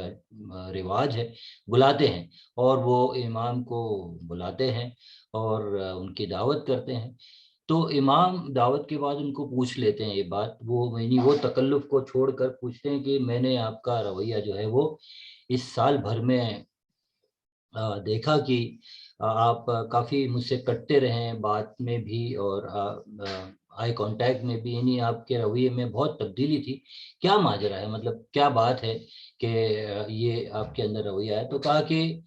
رواج ہے، بلاتے ہیں. اور وہ امام کو بلاتے ہیں اور ان کی دعوت کرتے ہیں. تو امام دعوت کے بعد ان کو پوچھ لیتے ہیں یہ بات، وہ تکلف کو چھوڑ کر پوچھتے ہیں کہ میں نے آپ کا رویہ جو ہے وہ اس سال بھر میں دیکھا کہ آپ کافی مجھ سے کٹتے رہے ہیں بات میں بھی اور آئی کانٹیکٹ میں بھی، یعنی آپ کے رویے میں بہت تبدیلی تھی. کیا ماجرا ہے، مطلب کیا بات ہے کہ یہ آپ کے اندر رویہ ہے؟ تو کہا کہ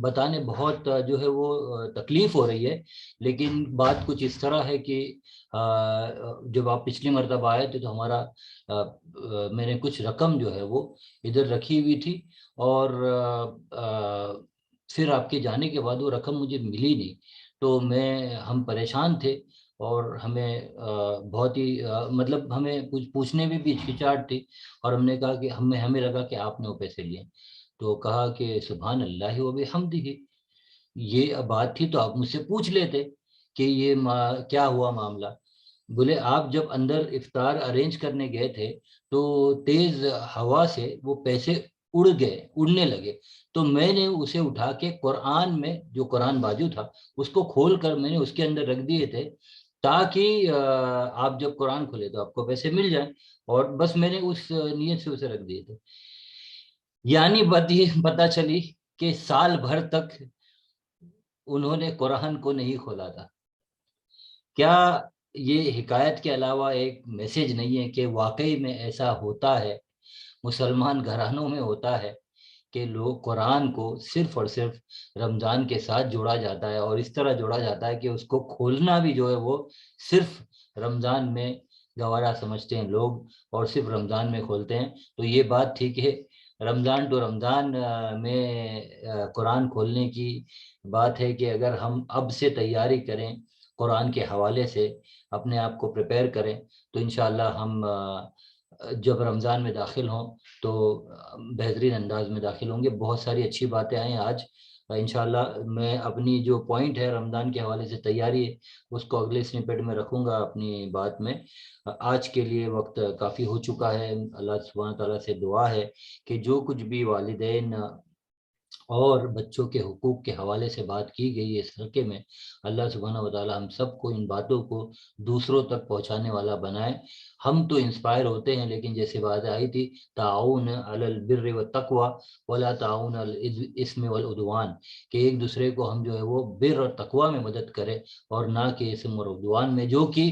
بتانے بہت جو ہے وہ تکلیف ہو رہی ہے، لیکن بات کچھ اس طرح ہے کہ جب آپ پچھلی مرتبہ آئے تھے تو ہمارا میں نے کچھ رقم جو ہے وہ ادھر رکھی ہوئی تھی اور پھر آپ کے جانے کے بعد وہ رقم مجھے ملی نہیں. تو ہم پریشان تھے اور ہمیں بہت ہی مطلب ہمیں کچھ پوچھنے میں بھی ہچکچاہٹ تھی، اور ہم نے کہا کہ ہمیں لگا کہ آپ نے وہ پیسے لیے. تو کہا کہ سبحان اللہ و بحمدہ، یہ بات تھی تو آپ مجھ سے پوچھ لیتے کہ یہ کیا ہوا معاملہ. بولے آپ جب اندر افطار ارینج کرنے گئے تھے تو تیز ہوا سے وہ پیسے اڑنے لگے، تو میں نے اسے اٹھا کے قرآن میں جو قرآن بازو تھا اس کو کھول کر میں نے اس کے اندر رکھ دیے تھے تاکہ آپ جب قرآن کھولے تو آپ کو پیسے مل جائیں، اور بس میں نے اس نیت سے اسے رکھ دیے تھے. یعنی بات یہ پتہ چلی کہ سال بھر تک انہوں نے قرآن کو نہیں کھولا تھا. کیا یہ حکایت کے علاوہ ایک میسج نہیں ہے کہ واقعی میں ایسا ہوتا ہے، مسلمان گھرانوں میں ہوتا ہے کہ لوگ قرآن کو صرف اور صرف رمضان کے ساتھ جوڑا جاتا ہے، اور اس طرح جوڑا جاتا ہے کہ اس کو کھولنا بھی جو ہے وہ صرف رمضان میں گوارا سمجھتے ہیں لوگ اور صرف رمضان میں کھولتے ہیں. تو یہ بات تھی کہ رمضان ٹو رمضان میں قرآن کھولنے کی بات ہے کہ اگر ہم اب سے تیاری کریں، قرآن کے حوالے سے اپنے آپ کو پریپئر کریں، تو انشاءاللہ ہم جب رمضان میں داخل ہوں تو بہترین انداز میں داخل ہوں گے. بہت ساری اچھی باتیں آئیں آج انشاءاللہ. میں اپنی جو پوائنٹ ہے رمضان کے حوالے سے تیاری ہے اس کو اگلے سنیپیٹ میں رکھوں گا اپنی بات میں. آج کے لیے وقت کافی ہو چکا ہے. اللہ سبحانہ تعالیٰ سے دعا ہے کہ جو کچھ بھی والدین اور بچوں کے حقوق کے حوالے سے بات کی گئی ہے اس حلقے میں، اللہ سبحانہ وتعالی ہم سب کو ان باتوں کو دوسروں تک پہنچانے والا بنائے. ہم تو انسپائر ہوتے ہیں، لیکن جیسے بات آئی تھی تعاون علی البر والتقوی ولا تعاون علی الاثم والعدوان، کہ ایک دوسرے کو ہم جو ہے وہ بر اور تقوی میں مدد کرے اور نہ کہ اسم اور عدوان میں، جو کہ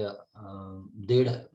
1.5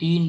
3